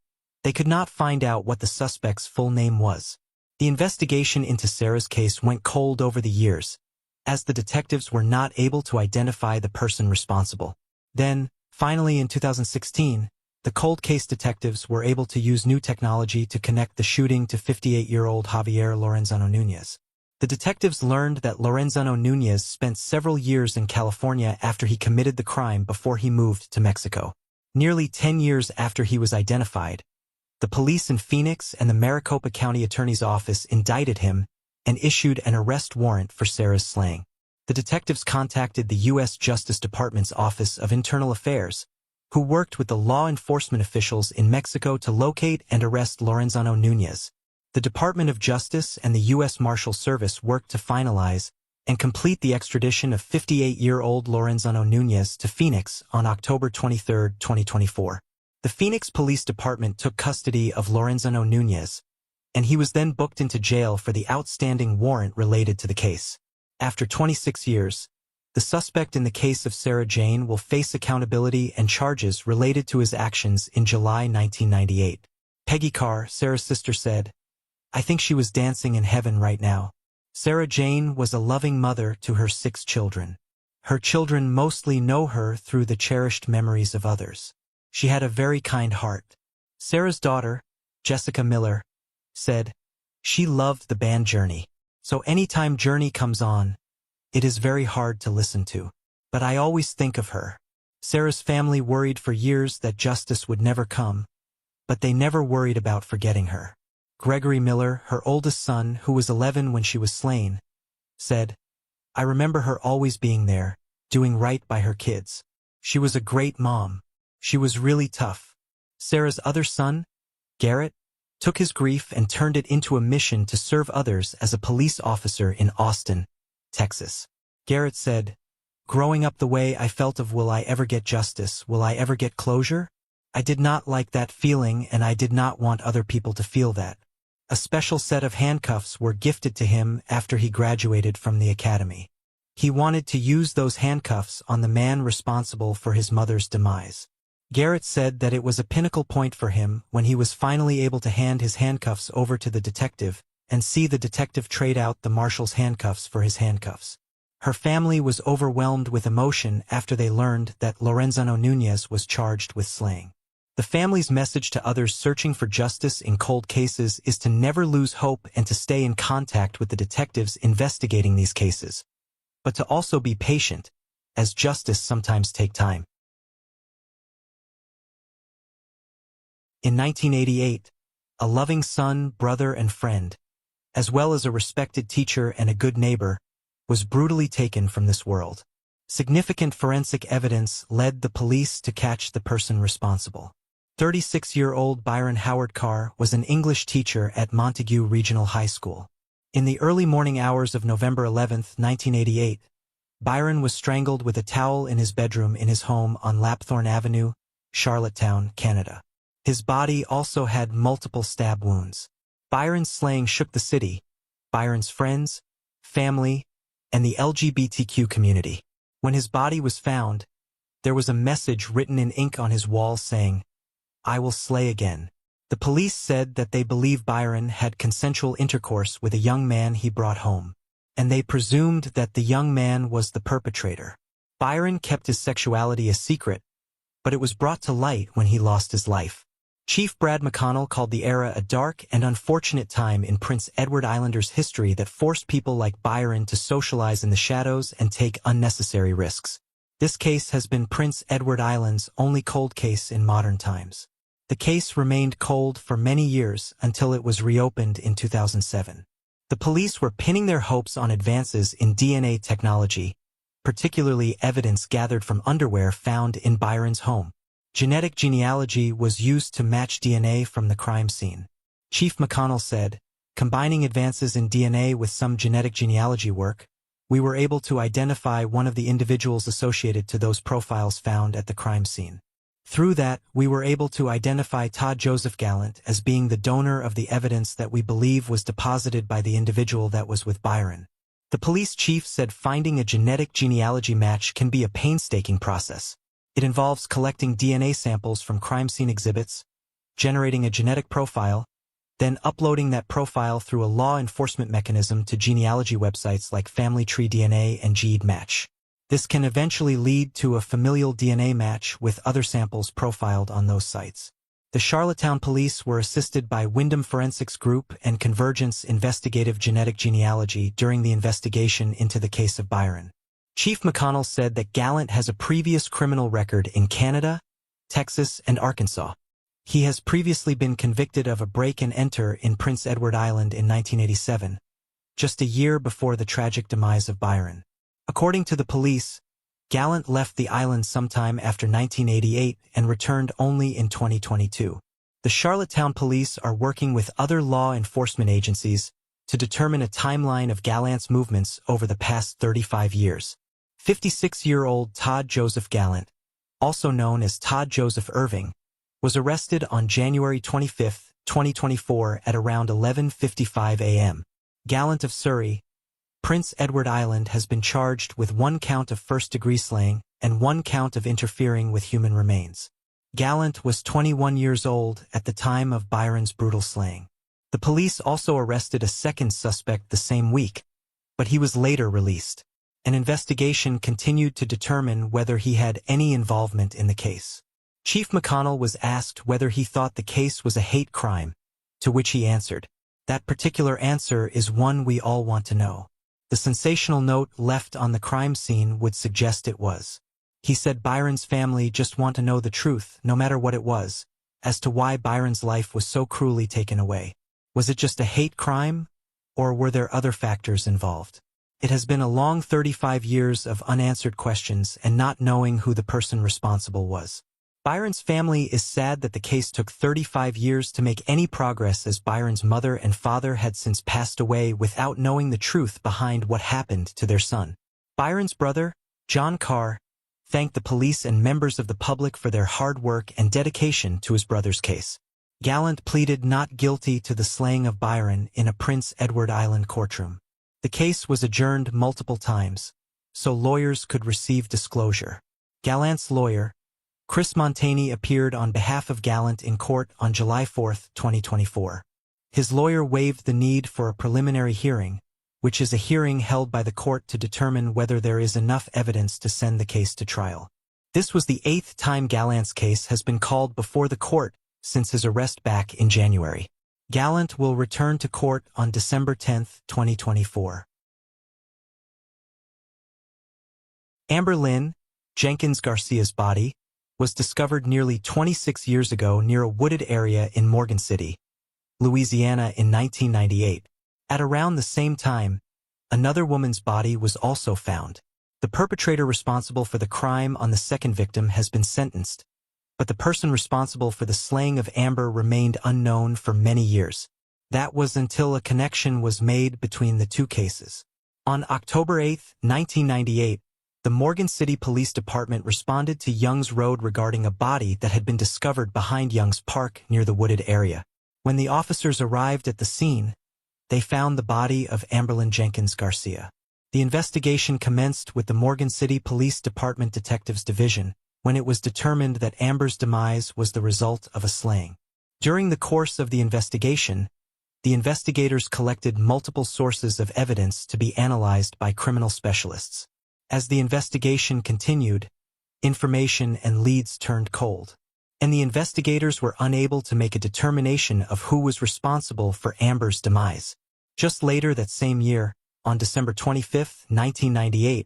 they could not find out what the suspect's full name was. The investigation into Sarah's case went cold over the years, as the detectives were not able to identify the person responsible. Then, finally in 2016, the cold case detectives were able to use new technology to connect the shooting to 58-year-old Javier Lorenzano Núñez. The detectives learned that Lorenzano Núñez spent several years in California after he committed the crime before he moved to Mexico. Nearly 10 years after he was identified, the police in Phoenix and the Maricopa County Attorney's Office indicted him and issued an arrest warrant for Sarah's slaying. The detectives contacted the U.S. Justice Department's Office of Internal Affairs, who worked with the law enforcement officials in Mexico to locate and arrest Lorenzano Núñez. The Department of Justice and the U.S. Marshal Service worked to finalize and complete the extradition of 58-year-old Lorenzano Núñez to Phoenix on October 23, 2024. The Phoenix Police Department took custody of Lorenzano Núñez, and he was then booked into jail for the outstanding warrant related to the case. After 26 years, the suspect in the case of Sarah Jane will face accountability and charges related to his actions in July 1998. Peggy Carr, Sarah's sister, said, "I think she was dancing in heaven right now." Sarah Jane was a loving mother to her 6 children. Her children mostly know her through the cherished memories of others. She had a very kind heart. Sarah's daughter, Jessica Miller, said, "She loved the band Journey. So anytime Journey comes on, it is very hard to listen to. But I always think of her." Sarah's family worried for years that justice would never come, but they never worried about forgetting her. Gregory Miller, her oldest son, who was 11 when she was slain, said, "I remember her always being there, doing right by her kids. She was a great mom. She was really tough." Sarah's other son, Garrett, took his grief and turned it into a mission to serve others as a police officer in Austin, Texas. Garrett said, Growing up the way I felt of will I ever get justice, will I ever get closure? I did not like that feeling and I did not want other people to feel that. A special set of handcuffs were gifted to him after he graduated from the academy. He wanted to use those handcuffs on the man responsible for his mother's demise. Garrett said that it was a pinnacle point for him when he was finally able to hand his handcuffs over to the detective and see the detective trade out the marshal's handcuffs for his handcuffs. Her family was overwhelmed with emotion after they learned that Lorenzano Núñez was charged with slaying. The family's message to others searching for justice in cold cases is to never lose hope and to stay in contact with the detectives investigating these cases, but to also be patient, as justice sometimes takes time. In 1988, a loving son, brother, and friend, as well as a respected teacher and a good neighbor, was brutally taken from this world. Significant forensic evidence led the police to catch the person responsible. 36-year-old Byron Howard Carr was an English teacher at Montague Regional High School. In the early morning hours of November 11, 1988, Byron was strangled with a towel in his bedroom in his home on Lapthorne Avenue, Charlottetown, Canada. His body also had multiple stab wounds. Byron's slaying shook the city, Byron's friends, family, and the LGBTQ community. When his body was found, there was a message written in ink on his wall saying, "I will slay again." The police said that they believe Byron had consensual intercourse with a young man he brought home, and they presumed that the young man was the perpetrator. Byron kept his sexuality a secret, but it was brought to light when he lost his life. Chief Brad McConnell called the era a dark and unfortunate time in Prince Edward Islanders' history that forced people like Byron to socialize in the shadows and take unnecessary risks. This case has been Prince Edward Island's only cold case in modern times. The case remained cold for many years until it was reopened in 2007. The police were pinning their hopes on advances in DNA technology, particularly evidence gathered from underwear found in Byron's home. Genetic genealogy was used to match DNA from the crime scene. Chief McConnell said, "Combining advances in DNA with some genetic genealogy work, we were able to identify one of the individuals associated to those profiles found at the crime scene. Through that, we were able to identify Todd Joseph Gallant as being the donor of the evidence that we believe was deposited by the individual that was with Byron." The police chief said finding a genetic genealogy match can be a painstaking process. It involves collecting DNA samples from crime scene exhibits, generating a genetic profile, then uploading that profile through a law enforcement mechanism to genealogy websites like Family Tree DNA and GEDmatch. This can eventually lead to a familial DNA match with other samples profiled on those sites. The Charlottetown police were assisted by Wyndham Forensics Group and Convergence Investigative Genetic Genealogy during the investigation into the case of Byron. Chief McConnell said that Gallant has a previous criminal record in Canada, Texas, and Arkansas. He has previously been convicted of a break-and-enter in Prince Edward Island in 1987, just a year before the tragic demise of Byron. According to the police, Gallant left the island sometime after 1988 and returned only in 2022. The Charlottetown police are working with other law enforcement agencies to determine a timeline of Gallant's movements over the past 35 years. 56-year-old Todd Joseph Gallant, also known as Todd Joseph Irving, was arrested on January 25, 2024 at around 11:55 a.m. Gallant of Surrey, Prince Edward Island has been charged with 1 count of first-degree slaying and 1 count of interfering with human remains. Gallant was 21 years old at the time of Byron's brutal slaying. The police also arrested a second suspect the same week, but he was later released. An investigation continued to determine whether he had any involvement in the case. Chief McConnell was asked whether he thought the case was a hate crime, to which he answered, "That particular answer is one we all want to know." The sensational note left on the crime scene would suggest it was. He said Byron's family just want to know the truth, no matter what it was, as to why Byron's life was so cruelly taken away. Was it just a hate crime, or were there other factors involved? It has been a long 35 years of unanswered questions and not knowing who the person responsible was. Byron's family is sad that the case took 35 years to make any progress, as Byron's mother and father had since passed away without knowing the truth behind what happened to their son. Byron's brother, John Carr thanked the police and members of the public for their hard work and dedication to his brother's case. Gallant pleaded not guilty to the slaying of Byron in a Prince Edward Island courtroom. The case was adjourned multiple times, so lawyers could receive disclosure. Gallant's lawyer, Chris Montani, appeared on behalf of Gallant in court on July 4, 2024. His lawyer waived the need for a preliminary hearing, which is a hearing held by the court to determine whether there is enough evidence to send the case to trial. This was the 8th time Gallant's case has been called before the court since his arrest back in January. Gallant will return to court on December 10, 2024. Amber Lynn Jenkins Garcia's body was discovered nearly 26 years ago near a wooded area in Morgan City, Louisiana in 1998. At around the same time, another woman's body was also found. The perpetrator responsible for the crime on the second victim has been sentenced, but the person responsible for the slaying of Amber remained unknown for many years. That was until a connection was made between the two cases. On October 8, 1998, the Morgan City Police Department responded to Young's Road regarding a body that had been discovered behind Young's Park near the wooded area. When the officers arrived at the scene, they found the body of Amberlynn Jenkins Garcia. The investigation commenced with the Morgan City Police Department Detectives Division when it was determined that Amber's demise was the result of a slaying. During the course of the investigation, the investigators collected multiple sources of evidence to be analyzed by criminal specialists. As the investigation continued, information and leads turned cold, and the investigators were unable to make a determination of who was responsible for Amber's demise. Just later that same year, on December 25, 1998,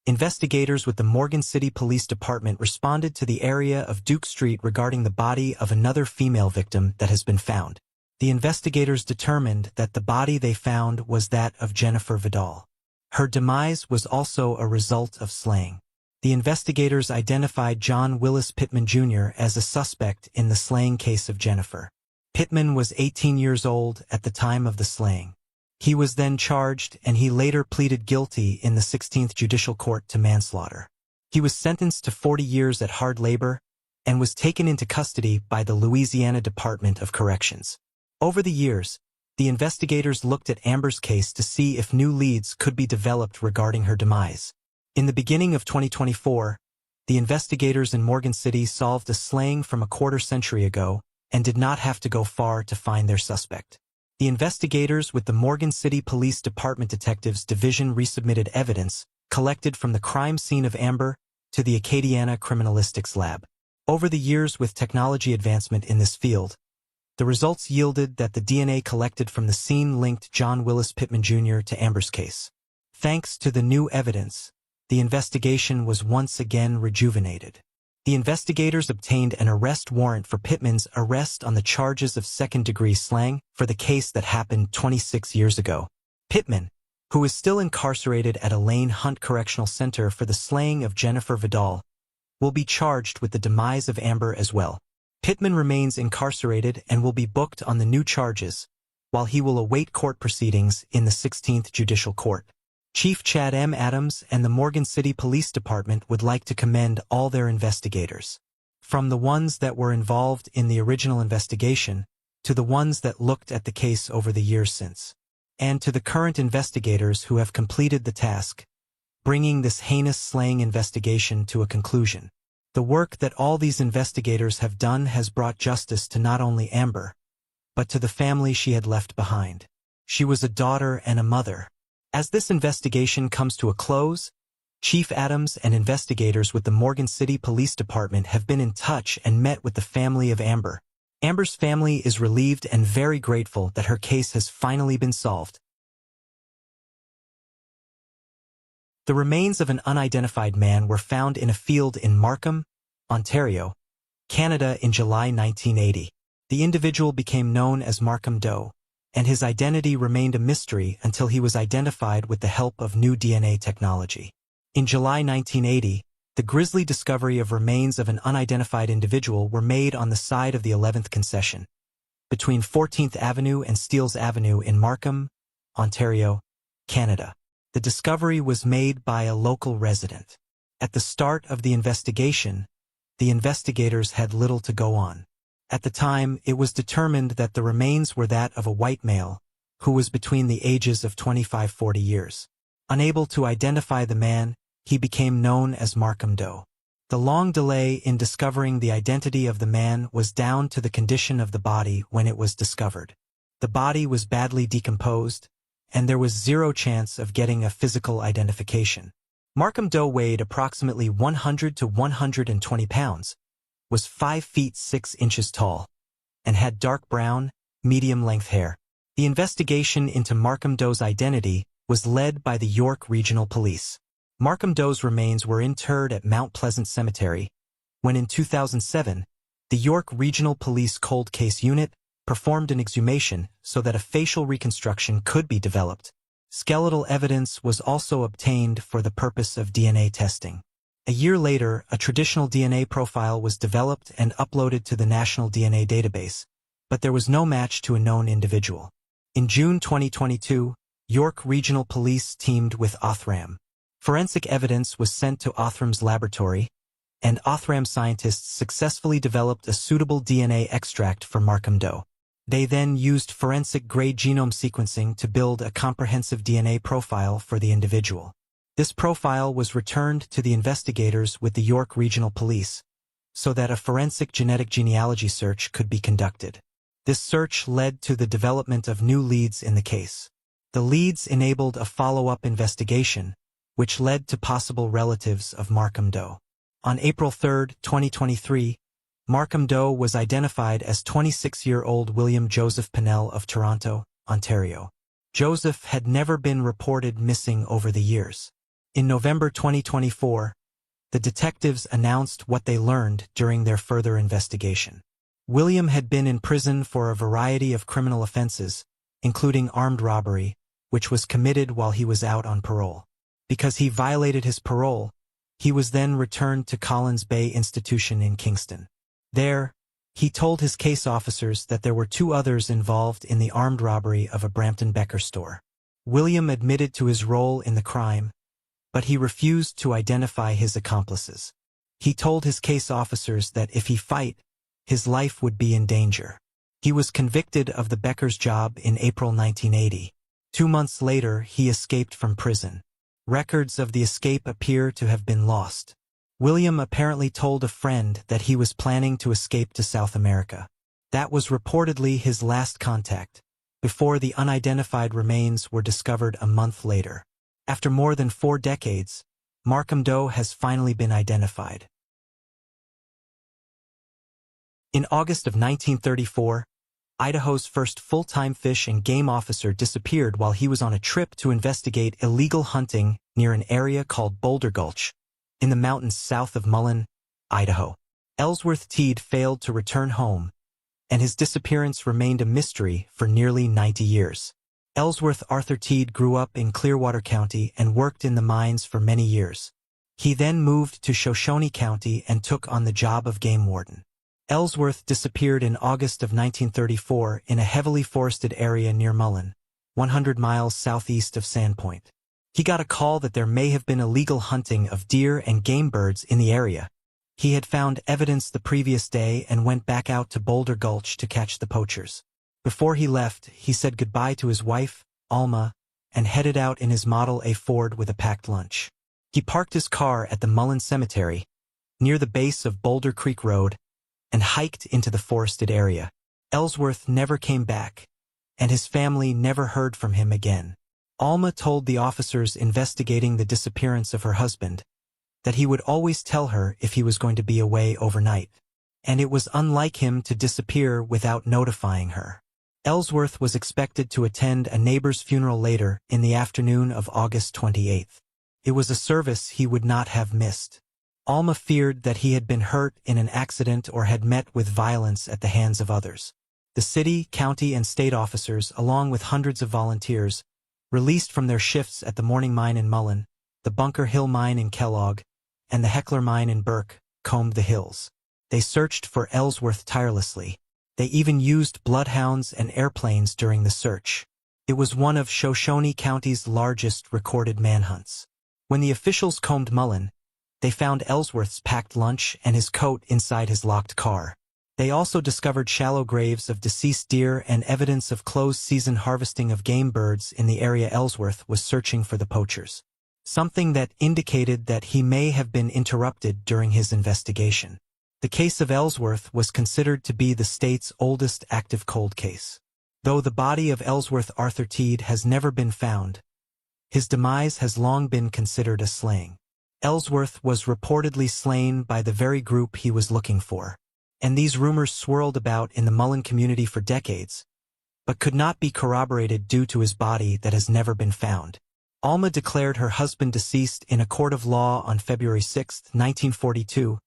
investigators with the Morgan City Police Department responded to the area of Duke Street regarding the body of another female victim that has been found. The investigators determined that the body they found was that of Jennifer Vidal. Her demise was also a result of slaying. The investigators identified John Willis Pittman Jr. as a suspect in the slaying case of Jennifer. Pittman was 18 years old at the time of the slaying. He was then charged, and he later pleaded guilty in the 16th Judicial Court to manslaughter. He was sentenced to 40 years at hard labor and was taken into custody by the Louisiana Department of Corrections. Over the years, the investigators looked at Amber's case to see if new leads could be developed regarding her demise. In the beginning of 2024, the investigators in Morgan City solved a slaying from a quarter-century ago and did not have to go far to find their suspect. The investigators with the Morgan City Police Department Detectives Division resubmitted evidence collected from the crime scene of Amber to the Acadiana Criminalistics Lab. Over the years, with technology advancement in this field, the results yielded that the DNA collected from the scene linked John Willis Pittman Jr. to Amber's case. Thanks to the new evidence, the investigation was once again rejuvenated. The investigators obtained an arrest warrant for Pittman's arrest on the charges of second-degree slaying for the case that happened 26 years ago. Pittman, who is still incarcerated at Elaine Hunt Correctional Center for the slaying of Jennifer Vidal, will be charged with the demise of Amber as well. Pittman remains incarcerated and will be booked on the new charges, while he will await court proceedings in the 16th Judicial Court. Chief Chad M. Adams and the Morgan City Police Department would like to commend all their investigators, from the ones that were involved in the original investigation to the ones that looked at the case over the years since, and to the current investigators who have completed the task, bringing this heinous slaying investigation to a conclusion. The work that all these investigators have done has brought justice to not only Amber, but to the family she had left behind. She was a daughter and a mother. As this investigation comes to a close, Chief Adams and investigators with the Morgan City Police Department have been in touch and met with the family of Amber. Amber's family is relieved and very grateful that her case has finally been solved. The remains of an unidentified man were found in a field in Markham, Ontario, Canada in July 1980. The individual became known as Markham Doe, and his identity remained a mystery until he was identified with the help of new DNA technology. In July 1980, the grisly discovery of remains of an unidentified individual were made on the side of the 11th concession, between 14th Avenue and Steeles Avenue in Markham, Ontario, Canada. The discovery was made by a local resident. At the start of the investigation, the investigators had little to go on. At the time, it was determined that the remains were that of a white male, who was between the ages of 25–40 years. Unable to identify the man, he became known as Markham Doe. The long delay in discovering the identity of the man was down to the condition of the body when it was discovered. The body was badly decomposed, and there was zero chance of getting a physical identification. Markham Doe weighed approximately 100 to 120 pounds, was 5 feet 6 inches tall, and had dark brown, medium-length hair. The investigation into Markham Doe's identity was led by the York Regional Police. Markham Doe's remains were interred at Mount Pleasant Cemetery, when in 2007, the York Regional Police Cold Case Unit performed an exhumation so that a facial reconstruction could be developed. Skeletal evidence was also obtained for the purpose of DNA testing. A year later, a traditional DNA profile was developed and uploaded to the National DNA Database, but there was no match to a known individual. In June 2022, York Regional Police teamed with Othram. Forensic evidence was sent to Othram's laboratory, and Othram scientists successfully developed a suitable DNA extract for Markham Doe. They then used forensic-grade genome sequencing to build a comprehensive DNA profile for the individual. This profile was returned to the investigators with the York Regional Police, so that a forensic genetic genealogy search could be conducted. This search led to the development of new leads in the case. The leads enabled a follow-up investigation, which led to possible relatives of Markham Doe. On April 3, 2023, Markham Doe was identified as 26-year-old William Joseph Pinnell of Toronto, Ontario. Joseph had never been reported missing over the years. In November 2024, the detectives announced what they learned during their further investigation. William had been in prison for a variety of criminal offenses, including armed robbery, which was committed while he was out on parole. Because he violated his parole, he was then returned to Collins Bay Institution in Kingston. There, he told his case officers that there were 2 others involved in the armed robbery of a Brampton Becker store. William admitted to his role in the crime, but he refused to identify his accomplices. He told his case officers that if he fight, his life would be in danger. He was convicted of the Becker's job in April 1980. 2 months later, he escaped from prison. Records of the escape appear to have been lost. William apparently told a friend that he was planning to escape to South America. That was reportedly his last contact, before the unidentified remains were discovered a month later. After more than 4 decades, Markham Doe has finally been identified. In August of 1934, Idaho's first full-time fish and game officer disappeared while he was on a trip to investigate illegal hunting near an area called Boulder Gulch, in the mountains south of Mullen, Idaho. Ellsworth Teed failed to return home, and his disappearance remained a mystery for nearly 90 years. Ellsworth Arthur Teed grew up in Clearwater County and worked in the mines for many years. He then moved to Shoshone County and took on the job of game warden. Ellsworth disappeared in August of 1934 in a heavily forested area near Mullen, 100 miles southeast of Sandpoint. He got a call that there may have been illegal hunting of deer and game birds in the area. He had found evidence the previous day and went back out to Boulder Gulch to catch the poachers. Before he left, he said goodbye to his wife, Alma, and headed out in his Model A Ford with a packed lunch. He parked his car at the Mullen Cemetery, near the base of Boulder Creek Road, and hiked into the forested area. Ellsworth never came back, and his family never heard from him again. Alma told the officers investigating the disappearance of her husband that he would always tell her if he was going to be away overnight, and it was unlike him to disappear without notifying her. Ellsworth was expected to attend a neighbor's funeral later in the afternoon of August 28th. It was a service he would not have missed. Alma feared that he had been hurt in an accident or had met with violence at the hands of others. The city, county, and state officers, along with hundreds of volunteers, released from their shifts at the Morning Mine in Mullen, the Bunker Hill Mine in Kellogg, and the Heckler Mine in Burke, combed the hills. They searched for Ellsworth tirelessly. They even used bloodhounds and airplanes during the search. It was one of Shoshone County's largest recorded manhunts. When the officials combed Mullen, They found Ellsworth's packed lunch and his coat inside his locked car. They also discovered shallow graves of deceased deer and evidence of closed-season harvesting of game birds in the area Ellsworth was searching for the poachers. Something that indicated that he may have been interrupted during his investigation. The case of Ellsworth was considered to be the state's oldest active cold case. Though the body of Ellsworth Arthur Teed has never been found, his demise has long been considered a slaying. Ellsworth was reportedly slain by the very group he was looking for, and these rumors swirled about in the Mullen community for decades, but could not be corroborated due to his body that has never been found. Alma declared her husband deceased in a court of law on February 6, 1942,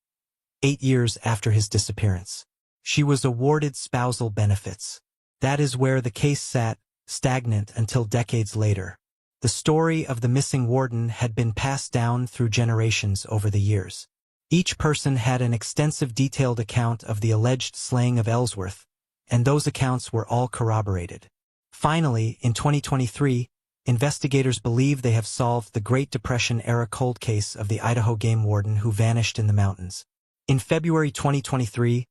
8 years after his disappearance. She was awarded spousal benefits. That is where the case sat, stagnant until decades later. The story of the missing warden had been passed down through generations over the years. Each person had an extensive detailed account of the alleged slaying of Ellsworth, and those accounts were all corroborated. Finally, in 2023, investigators believe they have solved the Great Depression-era cold case of the Idaho game warden who vanished in the mountains. In February 2023,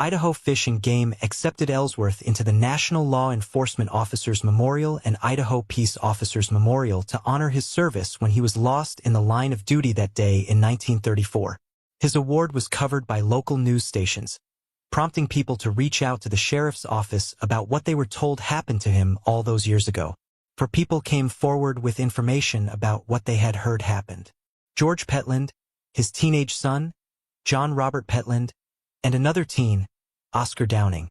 Idaho Fish and Game accepted Ellsworth into the National Law Enforcement Officers Memorial and Idaho Peace Officers Memorial to honor his service when he was lost in the line of duty that day in 1934. His award was covered by local news stations, prompting people to reach out to the sheriff's office about what they were told happened to him all those years ago. For people came forward with information about what they had heard happened. George Petland, his teenage son, John Robert Petland, and another teen, Oscar Downing,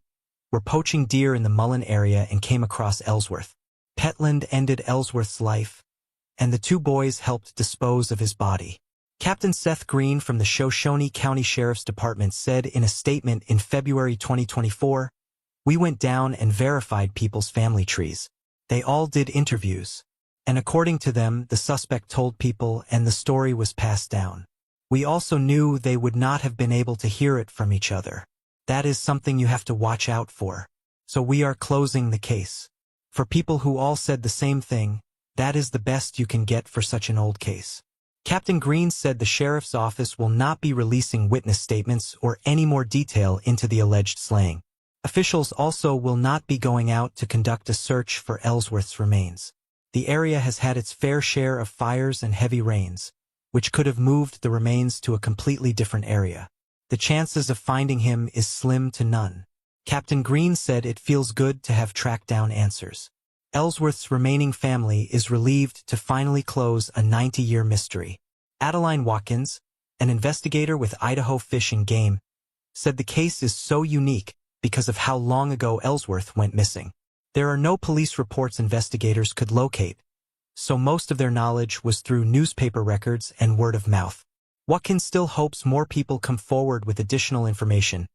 were poaching deer in the Mullen area and came across Ellsworth. Petland ended Ellsworth's life, and the two boys helped dispose of his body. Captain Seth Green from the Shoshone County Sheriff's Department said in a statement in February 2024, "We went down and verified people's family trees. They all did interviews, and according to them, the suspect told people and the story was passed down. We also knew they would not have been able to hear it from each other. That is something you have to watch out for. So we are closing the case. For people who all said the same thing, that is the best you can get for such an old case." Captain Green said the sheriff's office will not be releasing witness statements or any more detail into the alleged slaying. Officials also will not be going out to conduct a search for Ellsworth's remains. The area has had its fair share of fires and heavy rains, which could have moved the remains to a completely different area. The chances of finding him is slim to none. Captain Green said it feels good to have tracked down answers. Ellsworth's remaining family is relieved to finally close a 90-year mystery. Adeline Watkins, an investigator with Idaho Fish and Game, said the case is so unique because of how long ago Ellsworth went missing. There are no police reports investigators could locate, so most of their knowledge was through newspaper records and word of mouth. Watkins still hopes more people come forward with additional information,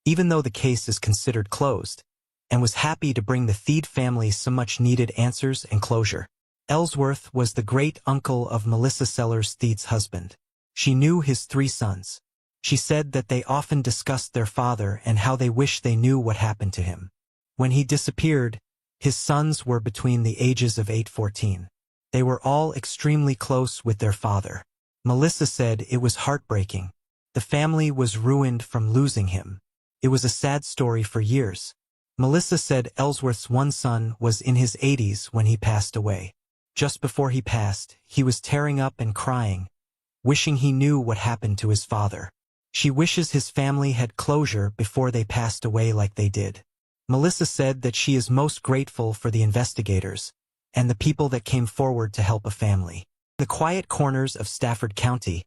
even though the case is considered closed, and was happy to bring the Theed family some much-needed answers and closure. Ellsworth was the great-uncle of Melissa Sellers Theed's husband. She knew his 3 sons. She said that they often discussed their father and how they wished they knew what happened to him. When he disappeared, his sons were between the ages of 8–14. They were all extremely close with their father. Melissa said it was heartbreaking. The family was ruined from losing him. It was a sad story for years. Melissa said Ellsworth's one son was in his 80s when he passed away. Just before he passed, he was tearing up and crying, wishing he knew what happened to his father. She wishes his family had closure before they passed away like they did. Melissa said that she is most grateful for the investigators and the people that came forward to help a family. The quiet corners of Stafford County,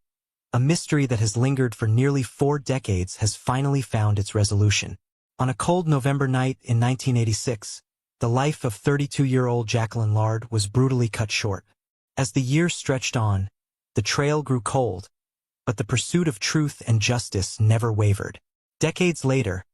a mystery that has lingered for nearly 4 decades, has finally found its resolution. On a cold November night in 1986, the life of 32-year-old Jacqueline Lard was brutally cut short. As the years stretched on, the trail grew cold, but the pursuit of truth and justice never wavered. Decades later,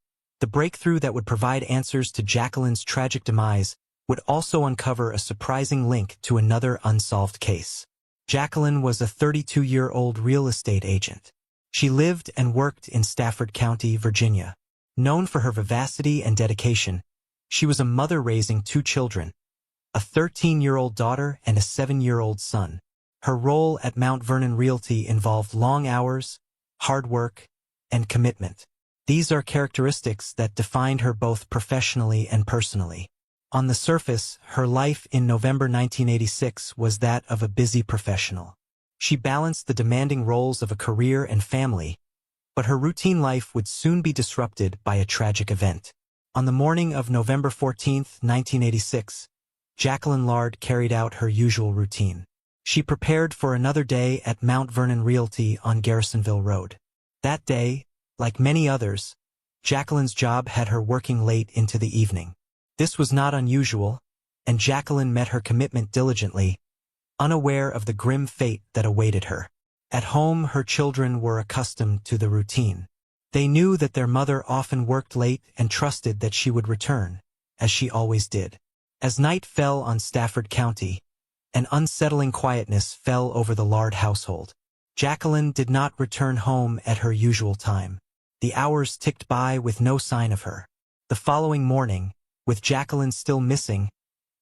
the breakthrough that would provide answers to Jacqueline's tragic demise would also uncover a surprising link to another unsolved case. Jacqueline was a 32-year-old real estate agent. She lived and worked in Stafford County, Virginia. Known for her vivacity and dedication, she was a mother raising 2 children, a 13-year-old daughter and a 7-year-old son. Her role at Mount Vernon Realty involved long hours, hard work, and commitment. These are characteristics that defined her both professionally and personally. On the surface, her life in November 1986 was that of a busy professional. She balanced the demanding roles of a career and family, but her routine life would soon be disrupted by a tragic event. On the morning of November 14, 1986, Jacqueline Lard carried out her usual routine. She prepared for another day at Mount Vernon Realty on Garrisonville Road. That day, like many others, Jacqueline's job had her working late into the evening. This was not unusual, and Jacqueline met her commitment diligently, unaware of the grim fate that awaited her. At home, her children were accustomed to the routine. They knew that their mother often worked late and trusted that she would return, as she always did. As night fell on Stafford County, an unsettling quietness fell over the Lard household. Jacqueline did not return home at her usual time. The hours ticked by with no sign of her. The following morning, with Jacqueline still missing,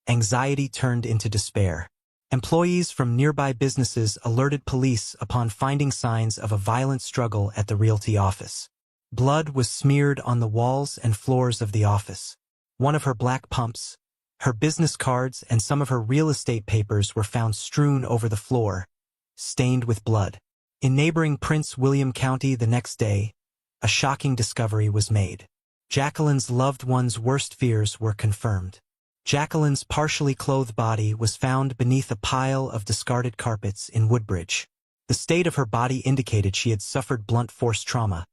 anxiety turned into despair. Employees from nearby businesses alerted police upon finding signs of a violent struggle at the realty office. Blood was smeared on the walls and floors of the office. One of her black pumps, her business cards, and some of her real estate papers were found strewn over the floor, stained with blood. In neighboring Prince William County the next day, a shocking discovery was made. Jacqueline's loved one's worst fears were confirmed. Jacqueline's partially clothed body was found beneath a pile of discarded carpets in Woodbridge. The state of her body indicated she had suffered blunt force trauma,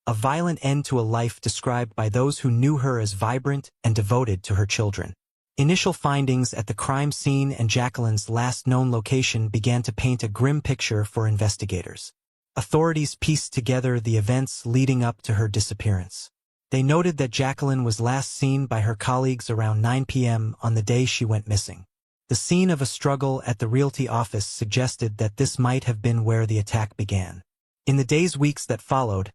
a violent end to a life described by those who knew her as vibrant and devoted to her children. Initial findings at the crime scene and Jacqueline's last known location began to paint a grim picture for investigators. Authorities pieced together the events leading up to her disappearance. They noted that Jacqueline was last seen by her colleagues around 9 p.m. on the day she went missing. The scene of a struggle at the realty office suggested that this might have been where the attack began. In the weeks that followed,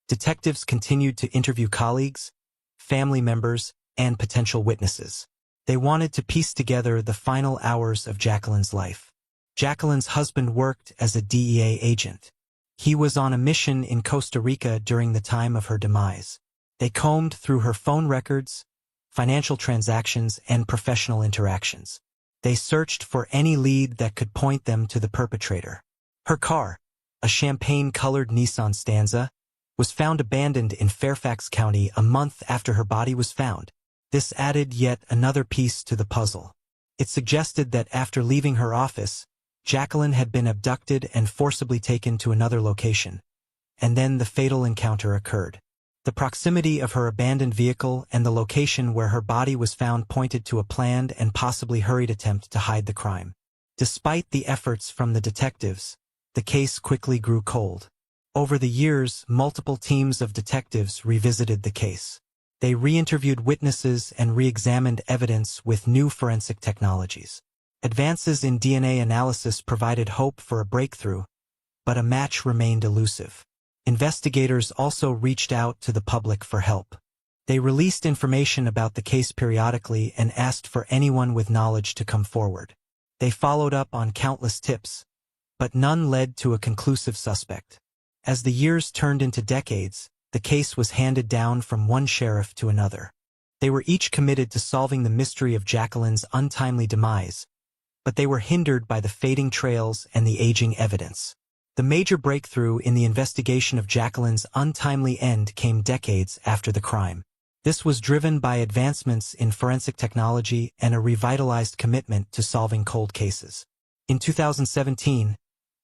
detectives continued to interview colleagues, family members, and potential witnesses. They wanted to piece together the final hours of Jacqueline's life. Jacqueline's husband worked as a DEA agent. He was on a mission in Costa Rica during the time of her demise. They combed through her phone records, financial transactions, and professional interactions. They searched for any lead that could point them to the perpetrator. Her car, a champagne-colored Nissan Stanza, was found abandoned in Fairfax County a month after her body was found. This added yet another piece to the puzzle. It suggested that after leaving her office, Jacqueline had been abducted and forcibly taken to another location, and then the fatal encounter occurred. The proximity of her abandoned vehicle and the location where her body was found pointed to a planned and possibly hurried attempt to hide the crime. Despite the efforts from the detectives, the case quickly grew cold. Over the years, multiple teams of detectives revisited the case. They re-interviewed witnesses and re-examined evidence with new forensic technologies. Advances in DNA analysis provided hope for a breakthrough, but a match remained elusive. Investigators also reached out to the public for help. They released information about the case periodically and asked for anyone with knowledge to come forward. They followed up on countless tips, but none led to a conclusive suspect. As the years turned into decades, the case was handed down from one sheriff to another. They were each committed to solving the mystery of Jacqueline's untimely demise, but they were hindered by the fading trails and the aging evidence. The major breakthrough in the investigation of Jacqueline's untimely end came decades after the crime. This was driven by advancements in forensic technology and a revitalized commitment to solving cold cases. In 2017,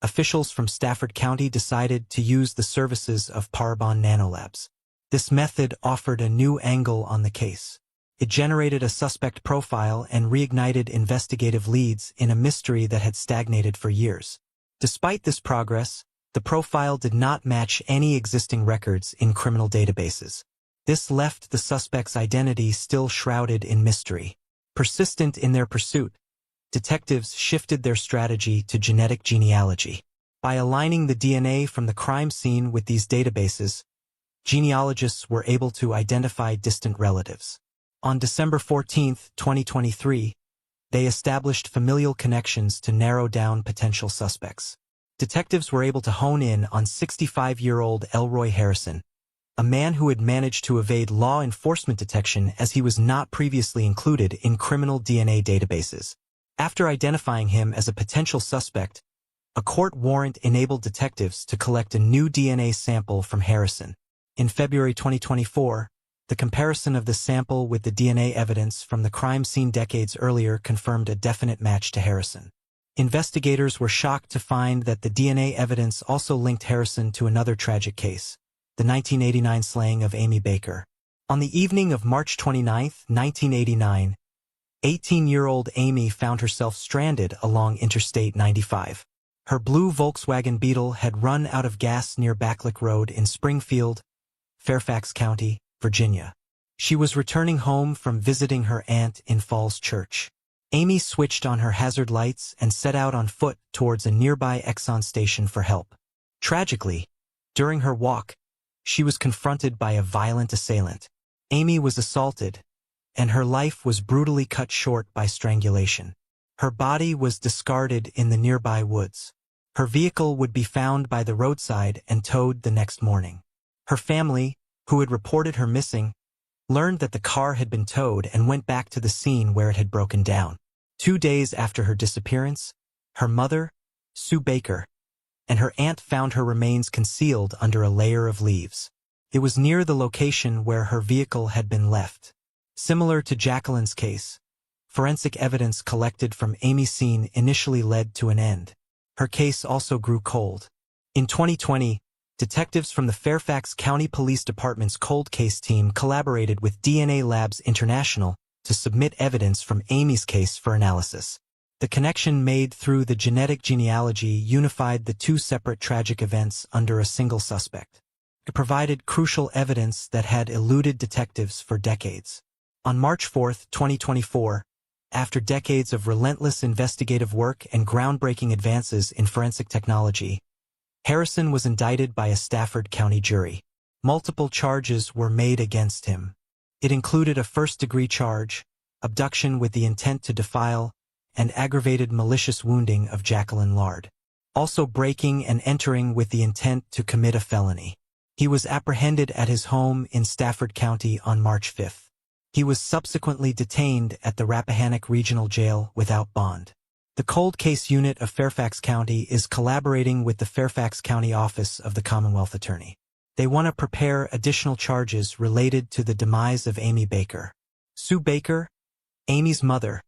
officials from Stafford County decided to use the services of Parabon Nanolabs. This method offered a new angle on the case. It generated a suspect profile and reignited investigative leads in a mystery that had stagnated for years. Despite this progress, the profile did not match any existing records in criminal databases. This left the suspect's identity still shrouded in mystery. Persistent in their pursuit, detectives shifted their strategy to genetic genealogy. By aligning the DNA from the crime scene with these databases, genealogists were able to identify distant relatives. On December 14, 2023, They established familial connections to narrow down potential suspects. Detectives were able to hone in on 65-year-old Elroy Harrison, a man who had managed to evade law enforcement detection as he was not previously included in criminal DNA databases. After identifying him as a potential suspect, a court warrant enabled detectives to collect a new DNA sample from Harrison. In February 2024, the comparison of the sample with the DNA evidence from the crime scene decades earlier confirmed a definite match to Harrison. Investigators were shocked to find that the DNA evidence also linked Harrison to another tragic case, the 1989 slaying of Amy Baker. On the evening of March 29, 1989, 18-year-old Amy found herself stranded along Interstate 95. Her blue Volkswagen Beetle had run out of gas near Backlick Road in Springfield, Fairfax County, Virginia. She was returning home from visiting her aunt in Falls Church. Amy switched on her hazard lights and set out on foot towards a nearby Exxon station for help. Tragically, during her walk, she was confronted by a violent assailant. Amy was assaulted, and her life was brutally cut short by strangulation. Her body was discarded in the nearby woods. Her vehicle would be found by the roadside and towed the next morning. Her family, who had reported her missing, learned that the car had been towed and went back to the scene where it had broken down. 2 days after her disappearance, her mother, Sue Baker, and her aunt found her remains concealed under a layer of leaves. It was near the location where her vehicle had been left. Similar to Jacqueline's case, forensic evidence collected from Amy's scene initially led to an end. Her case also grew cold. In 2020, detectives from the Fairfax County Police Department's cold case team collaborated with DNA Labs International to submit evidence from Amy's case for analysis. The connection made through the genetic genealogy unified the two separate tragic events under a single suspect. It provided crucial evidence that had eluded detectives for decades. On March 4, 2024, after decades of relentless investigative work and groundbreaking advances in forensic technology, Harrison was indicted by a Stafford County jury. Multiple charges were made against him. It included a first-degree charge, abduction with the intent to defile, and aggravated malicious wounding of Jacqueline Lard. Also breaking and entering with the intent to commit a felony. He was apprehended at his home in Stafford County on March 5. He was subsequently detained at the Rappahannock Regional Jail without bond. The Cold Case Unit of Fairfax County is collaborating with the Fairfax County Office of the Commonwealth Attorney. They want to prepare additional charges related to the demise of Amy Baker. Sue Baker, Amy's mother,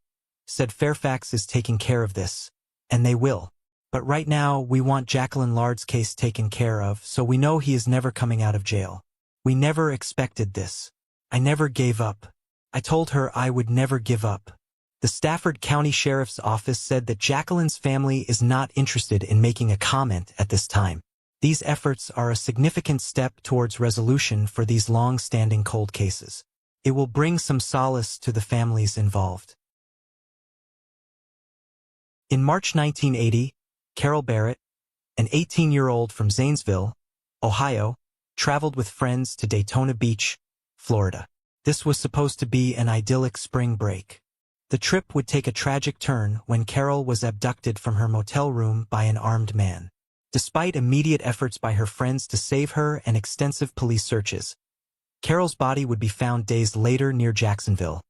said Fairfax is taking care of this, and they will. But right now, we want Jacqueline Lard's case taken care of, so we know he is never coming out of jail. We never expected this. I never gave up. I told her I would never give up. The Stafford County Sheriff's Office said that Jacqueline's family is not interested in making a comment at this time. These efforts are a significant step towards resolution for these long-standing cold cases. It will bring some solace to the families involved. In March 1980, Carol Barrett, an 18-year-old from Zanesville, Ohio, traveled with friends to Daytona Beach, Florida. This was supposed to be an idyllic spring break. The trip would take a tragic turn when Carol was abducted from her motel room by an armed man. Despite immediate efforts by her friends to save her and extensive police searches, Carol's body would be found days later near Jacksonville,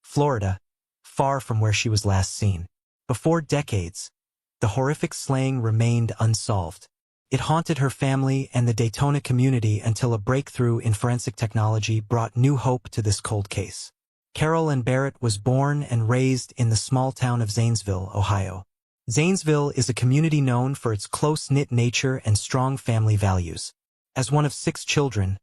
Florida, far from where she was last seen. For decades, the horrific slaying remained unsolved. It haunted her family and the Daytona community until a breakthrough in forensic technology brought new hope to this cold case. Carol Ann Barrett was born and raised in the small town of Zanesville, Ohio. Zanesville is a community known for its close-knit nature and strong family values. As one of 6 children,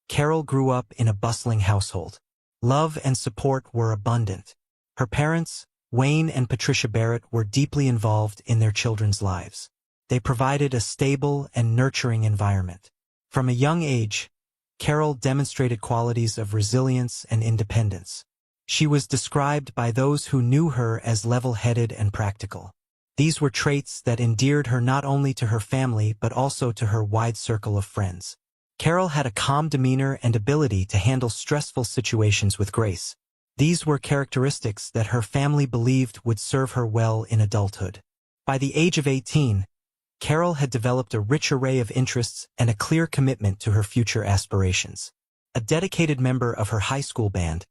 Carol grew up in a bustling household. Love and support were abundant. Her parents, Wayne and Patricia Barrett, were deeply involved in their children's lives. They provided a stable and nurturing environment. From a young age, Carol demonstrated qualities of resilience and independence. She was described by those who knew her as level-headed and practical. These were traits that endeared her not only to her family but also to her wide circle of friends. Carol had a calm demeanor and ability to handle stressful situations with grace. These were characteristics that her family believed would serve her well in adulthood. By the age of 18, Carol had developed a rich array of interests and a clear commitment to her future aspirations. A dedicated member of her high school band,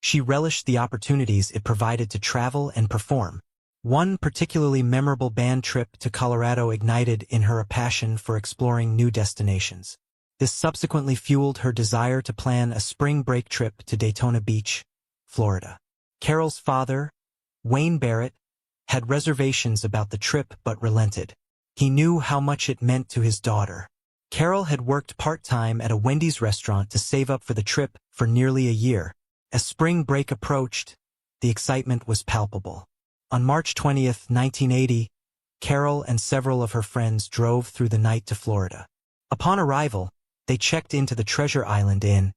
she relished the opportunities it provided to travel and perform. One particularly memorable band trip to Colorado ignited in her a passion for exploring new destinations. This subsequently fueled her desire to plan a spring break trip to Daytona Beach, Florida. Carol's father, Wayne Barrett, had reservations about the trip but relented. He knew how much it meant to his daughter. Carol had worked part-time at a Wendy's restaurant to save up for the trip for nearly a year. As spring break approached, the excitement was palpable. On March 20, 1980, Carol and several of her friends drove through the night to Florida. Upon arrival, they checked into the Treasure Island Inn,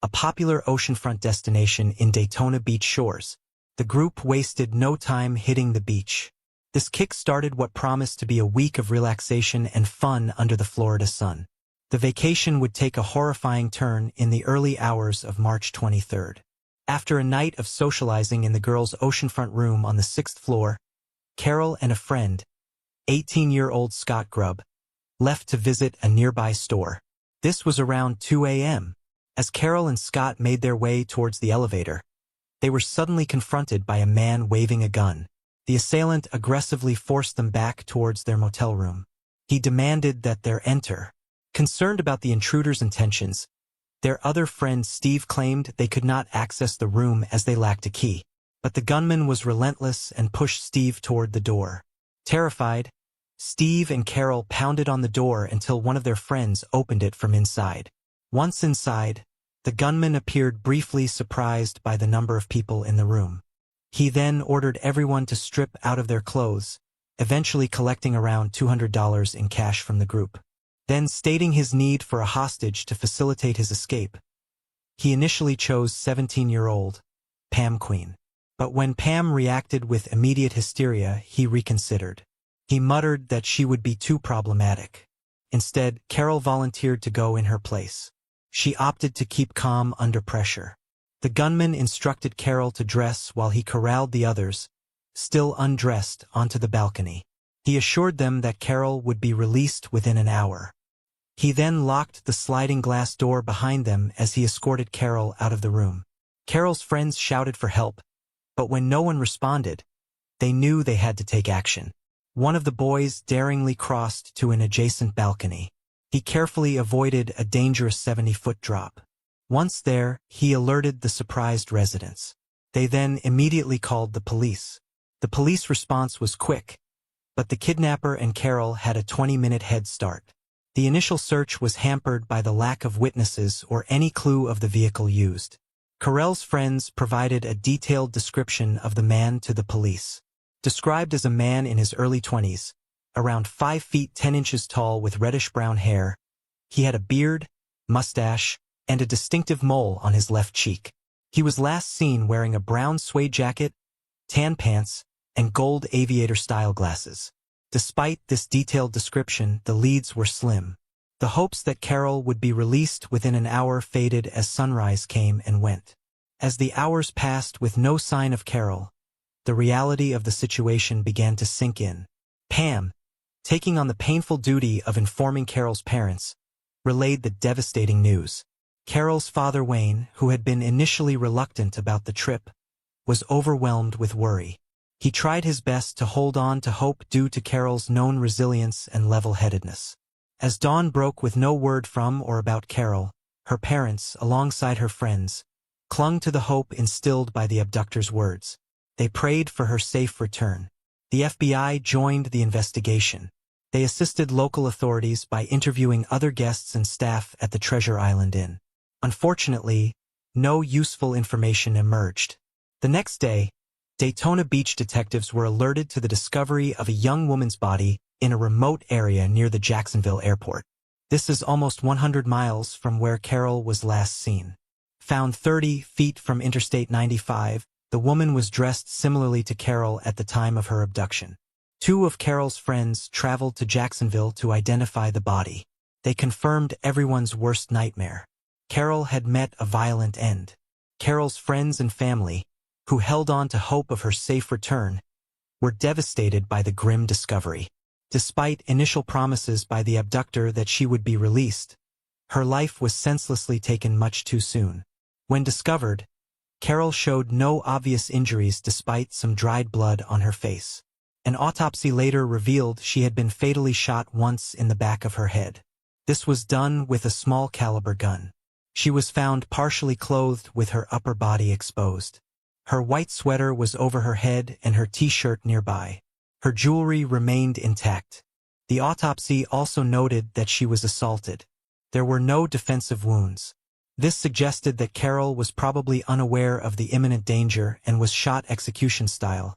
a popular oceanfront destination in Daytona Beach shores. The group wasted no time hitting the beach. This kick-started what promised to be a week of relaxation and fun under the Florida sun. The vacation would take a horrifying turn in the early hours of March 23rd. After a night of socializing in the girls' oceanfront room on the 6th floor, Carol and a friend, 18-year-old Scott Grubb, left to visit a nearby store. This was around 2 a.m. As Carol and Scott made their way towards the elevator, they were suddenly confronted by a man waving a gun. The assailant aggressively forced them back towards their motel room. He demanded that they enter. Concerned about the intruder's intentions, their other friend Steve claimed they could not access the room as they lacked a key. But the gunman was relentless and pushed Steve toward the door. Terrified, Steve and Carol pounded on the door until one of their friends opened it from inside. Once inside, the gunman appeared briefly surprised by the number of people in the room. He then ordered everyone to strip out of their clothes, eventually collecting around $200 in cash from the group. Then, stating his need for a hostage to facilitate his escape, he initially chose 17-year-old Pam Queen. But when Pam reacted with immediate hysteria, he reconsidered. He muttered that she would be too problematic. Instead, Carol volunteered to go in her place. She opted to keep calm under pressure. The gunman instructed Carol to dress while he corralled the others, still undressed, onto the balcony. He assured them that Carol would be released within an hour. He then locked the sliding glass door behind them as he escorted Carol out of the room. Carol's friends shouted for help, but when no one responded, they knew they had to take action. One of the boys daringly crossed to an adjacent balcony. He carefully avoided a dangerous 70-foot drop. Once there, he alerted the surprised residents. They then immediately called the police. The police response was quick, but the kidnapper and Carol had a 20-minute head start. The initial search was hampered by the lack of witnesses or any clue of the vehicle used. Carell's friends provided a detailed description of the man to the police. Described as a man in his early 20s, around 5 feet 10 inches tall with reddish-brown hair, he had a beard, mustache, and a distinctive mole on his left cheek. He was last seen wearing a brown suede jacket, tan pants, and gold aviator-style glasses. Despite this detailed description, the leads were slim. The hopes that Carol would be released within an hour faded as sunrise came and went. As the hours passed with no sign of Carol, the reality of the situation began to sink in. Pam, taking on the painful duty of informing Carol's parents, relayed the devastating news. Carol's father Wayne, who had been initially reluctant about the trip, was overwhelmed with worry. He tried his best to hold on to hope due to Carol's known resilience and level-headedness. As dawn broke with no word from or about Carol, her parents, alongside her friends, clung to the hope instilled by the abductor's words. They prayed for her safe return. The FBI joined the investigation. They assisted local authorities by interviewing other guests and staff at the Treasure Island Inn. Unfortunately, no useful information emerged. The next day, Daytona Beach detectives were alerted to the discovery of a young woman's body in a remote area near the Jacksonville airport. This is almost 100 miles from where Carol was last seen. Found 30 feet from Interstate 95, the woman was dressed similarly to Carol at the time of her abduction. 2 of Carol's friends traveled to Jacksonville to identify the body. They confirmed everyone's worst nightmare. Carol had met a violent end. Carol's friends and family, who held on to hope of her safe return, were devastated by the grim discovery. Despite initial promises by the abductor that she would be released, her life was senselessly taken much too soon. When discovered, Carol showed no obvious injuries despite some dried blood on her face. An autopsy later revealed she had been fatally shot once in the back of her head. This was done with a small caliber gun. She was found partially clothed with her upper body exposed. Her white sweater was over her head and her t-shirt nearby. Her jewelry remained intact. The autopsy also noted that she was assaulted. There were no defensive wounds. This suggested that Carol was probably unaware of the imminent danger and was shot execution style,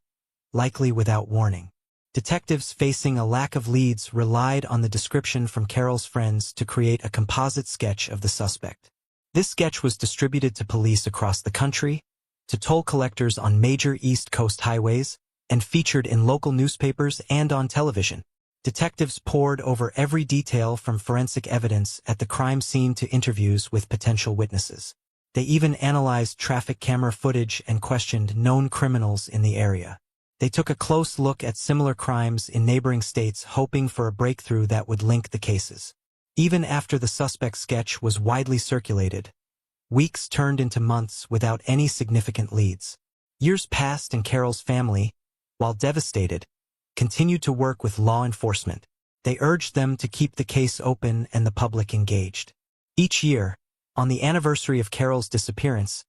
likely without warning. Detectives facing a lack of leads relied on the description from Carol's friends to create a composite sketch of the suspect. This sketch was distributed to police across the country, to toll collectors on major East Coast highways, and featured in local newspapers and on television. Detectives pored over every detail from forensic evidence at the crime scene to interviews with potential witnesses. They even analyzed traffic camera footage and questioned known criminals in the area. They took a close look at similar crimes in neighboring states, hoping for a breakthrough that would link the cases. Even after the suspect's sketch was widely circulated, weeks turned into months without any significant leads. Years passed and Carol's family, while devastated, continued to work with law enforcement. They urged them to keep the case open and the public engaged. Each year, on the anniversary of Carol's disappearance,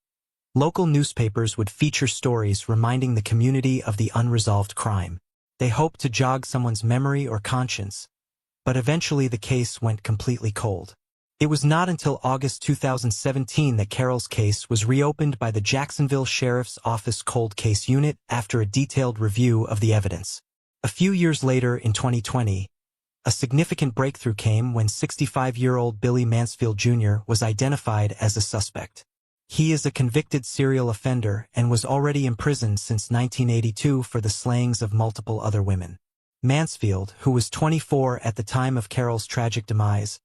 local newspapers would feature stories reminding the community of the unresolved crime. They hoped to jog someone's memory or conscience, but eventually the case went completely cold. It was not until August 2017 that Carol's case was reopened by the Jacksonville Sheriff's Office Cold Case Unit after a detailed review of the evidence. A few years later, in 2020, a significant breakthrough came when 65-year-old Billy Mansfield Jr. was identified as a suspect. He is a convicted serial offender and was already imprisoned since 1982 for the slayings of multiple other women. Mansfield, who was 24 at the time of Carol's tragic demise,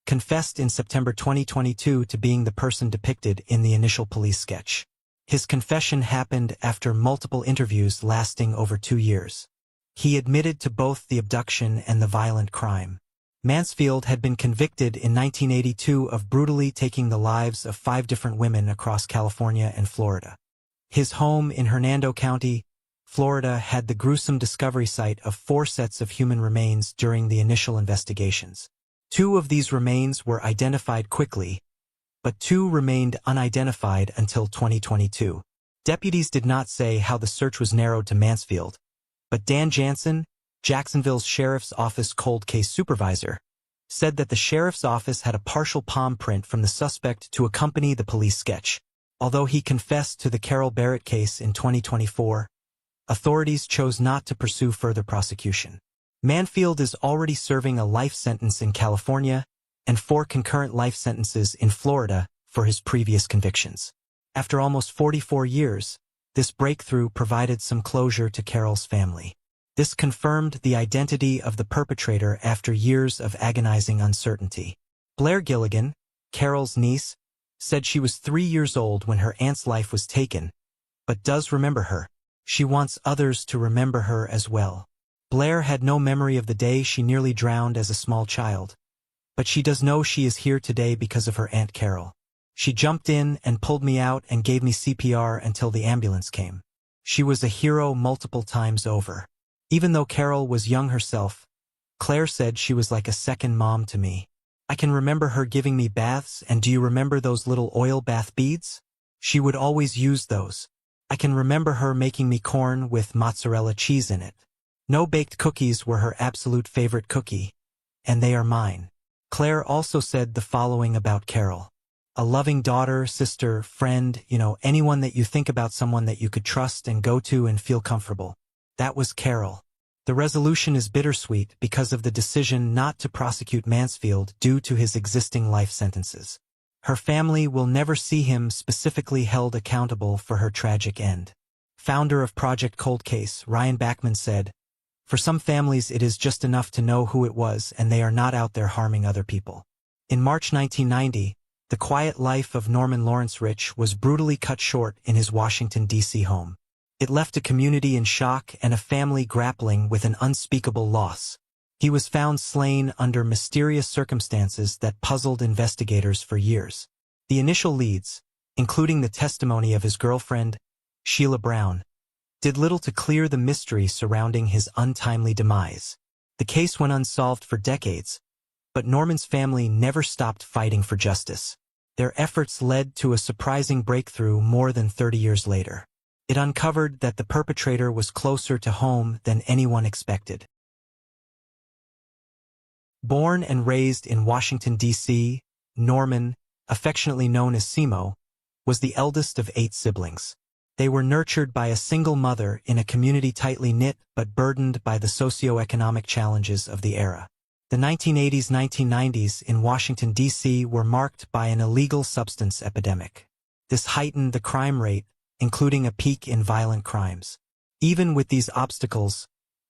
confessed in September 2022 to being the person depicted in the initial police sketch. His confession happened after multiple interviews lasting over 2 years. He admitted to both the abduction and the violent crime. Mansfield had been convicted in 1982 of brutally taking the lives of 5 different women across California and Florida. His home in Hernando County, Florida, had the gruesome discovery site of 4 sets of human remains during the initial investigations. 2 of these remains were identified quickly, but 2 remained unidentified until 2022. Deputies did not say how the search was narrowed to Mansfield, but Dan Jansen, Jacksonville's Sheriff's Office cold case supervisor, said that the Sheriff's Office had a partial palm print from the suspect to accompany the police sketch. Although he confessed to the Carol Barrett case in 2024, authorities chose not to pursue further prosecution. Mansfield is already serving a life sentence in California and 4 concurrent life sentences in Florida for his previous convictions. After almost 44 years, this breakthrough provided some closure to Carol's family. This confirmed the identity of the perpetrator after years of agonizing uncertainty. Blair Gilligan, Carol's niece, said she was 3 years old when her aunt's life was taken, but does remember her. She wants others to remember her as well. Blair had no memory of the day she nearly drowned as a small child, but she does know she is here today because of her Aunt Carol. She jumped in and pulled me out and gave me CPR until the ambulance came. She was a hero multiple times over. Even though Carol was young herself, Claire said she was like a second mom to me. I can remember her giving me baths, and do you remember those little oil bath beads? She would always use those. I can remember her making me corn with mozzarella cheese in it. No baked cookies were her absolute favorite cookie, and they are mine. Claire also said the following about Carol. A loving daughter, sister, friend, anyone that you think about, someone that you could trust and go to and feel comfortable. That was Carol. The resolution is bittersweet because of the decision not to prosecute Mansfield due to his existing life sentences. Her family will never see him specifically held accountable for her tragic end. Founder of Project Cold Case, Ryan Bachman said, "For some families it is just enough to know who it was and they are not out there harming other people." In March 1990, The quiet life of Norman Lawrence Rich was brutally cut short in his Washington, D.C. home. It left a community in shock and a family grappling with an unspeakable loss. He was found slain under mysterious circumstances that puzzled investigators for years. The initial leads, including the testimony of his girlfriend, Sheila Brown, did little to clear the mystery surrounding his untimely demise. The case went unsolved for decades, but Norman's family never stopped fighting for justice. Their efforts led to a surprising breakthrough more than 30 years later. It uncovered that the perpetrator was closer to home than anyone expected. Born and raised in Washington, D.C., Norman, affectionately known as Simo, was the eldest of 8 siblings. They were nurtured by a single mother in a community tightly knit but burdened by the socio-economic challenges of the era. The 1980s-1990s in Washington, D.C. were marked by an illegal substance epidemic. This heightened the crime rate, including a peak in violent crimes. Even with these obstacles,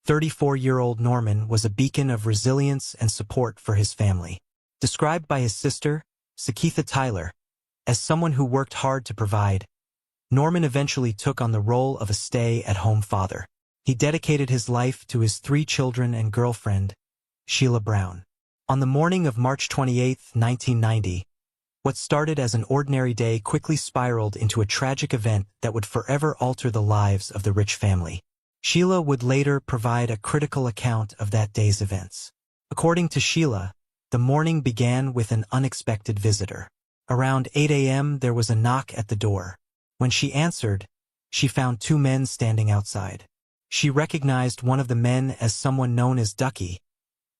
34-year-old Norman was a beacon of resilience and support for his family. Described by his sister, Sakitha Tyler, as someone who worked hard to provide, Norman eventually took on the role of a stay-at-home father. He dedicated his life to his 3 children and girlfriend, Sheila Brown. On the morning of March 28, 1990, what started as an ordinary day quickly spiraled into a tragic event that would forever alter the lives of the Rich family. Sheila would later provide a critical account of that day's events. According to Sheila, the morning began with an unexpected visitor. Around 8 a.m. there was a knock at the door. When she answered, she found 2 men standing outside. She recognized one of the men as someone known as Ducky,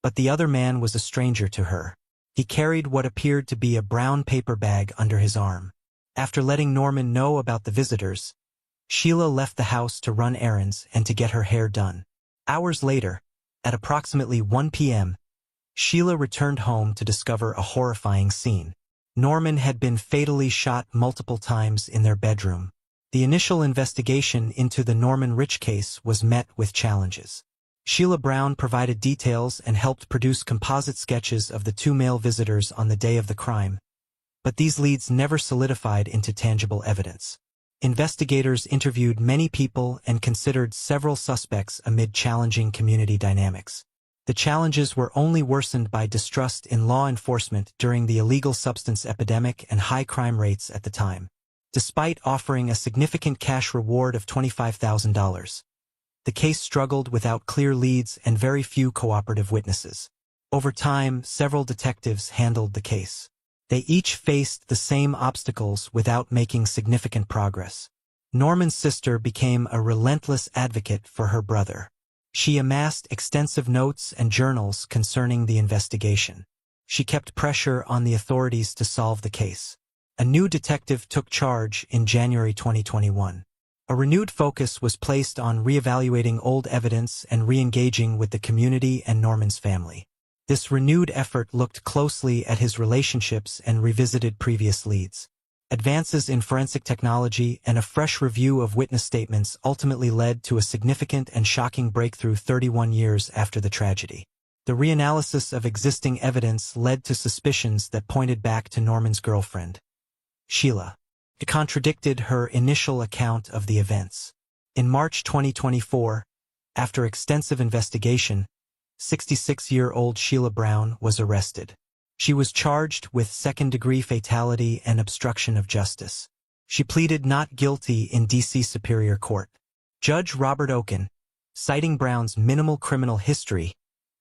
but the other man was a stranger to her. He carried what appeared to be a brown paper bag under his arm. After letting Norman know about the visitors, Sheila left the house to run errands and to get her hair done. Hours later, at approximately 1 p.m., Sheila returned home to discover a horrifying scene. Norman had been fatally shot multiple times in their bedroom. The initial investigation into the Norman Rich case was met with challenges. Sheila Brown provided details and helped produce composite sketches of the 2 male visitors on the day of the crime, but these leads never solidified into tangible evidence. Investigators interviewed many people and considered several suspects amid challenging community dynamics. The challenges were only worsened by distrust in law enforcement during the illegal substance epidemic and high crime rates at the time. Despite offering a significant cash reward of $25,000, the case struggled without clear leads and very few cooperative witnesses. Over time, several detectives handled the case. They each faced the same obstacles without making significant progress. Norman's sister became a relentless advocate for her brother. She amassed extensive notes and journals concerning the investigation. She kept pressure on the authorities to solve the case. A new detective took charge in January 2021. A renewed focus was placed on reevaluating old evidence and re-engaging with the community and Norman's family. This renewed effort looked closely at his relationships and revisited previous leads. Advances in forensic technology and a fresh review of witness statements ultimately led to a significant and shocking breakthrough 31 years after the tragedy. The reanalysis of existing evidence led to suspicions that pointed back to Norman's girlfriend, Sheila. It contradicted her initial account of the events. In March 2024, after extensive investigation, 66-year-old Sheila Brown was arrested. She was charged with second-degree fatality and obstruction of justice. She pleaded not guilty in D.C. Superior Court. Judge Robert Oken, citing Brown's minimal criminal history,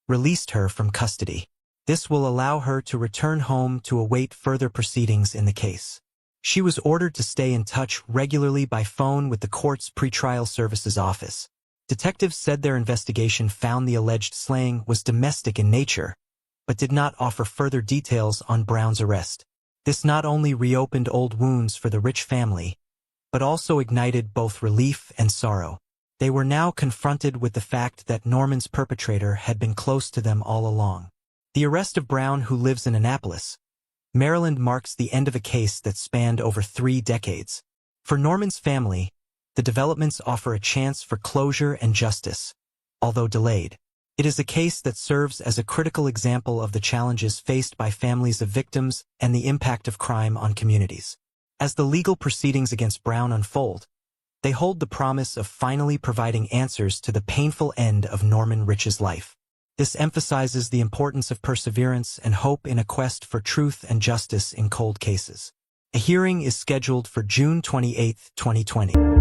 released her from custody. This will allow her to return home to await further proceedings in the case. She was ordered to stay in touch regularly by phone with the court's pretrial services office. Detectives said their investigation found the alleged slaying was domestic in nature, but did not offer further details on Brown's arrest. This not only reopened old wounds for the Rich family, but also ignited both relief and sorrow. They were now confronted with the fact that Norman's perpetrator had been close to them all along. The arrest of Brown, who lives in Annapolis, Maryland, marks the end of a case that spanned over 3 decades. For Norman's family, the developments offer a chance for closure and justice, although delayed. It is a case that serves as a critical example of the challenges faced by families of victims and the impact of crime on communities. As the legal proceedings against Brown unfold, they hold the promise of finally providing answers to the painful end of Norman Rich's life. This emphasizes the importance of perseverance and hope in a quest for truth and justice in cold cases. A hearing is scheduled for June 28, 2020.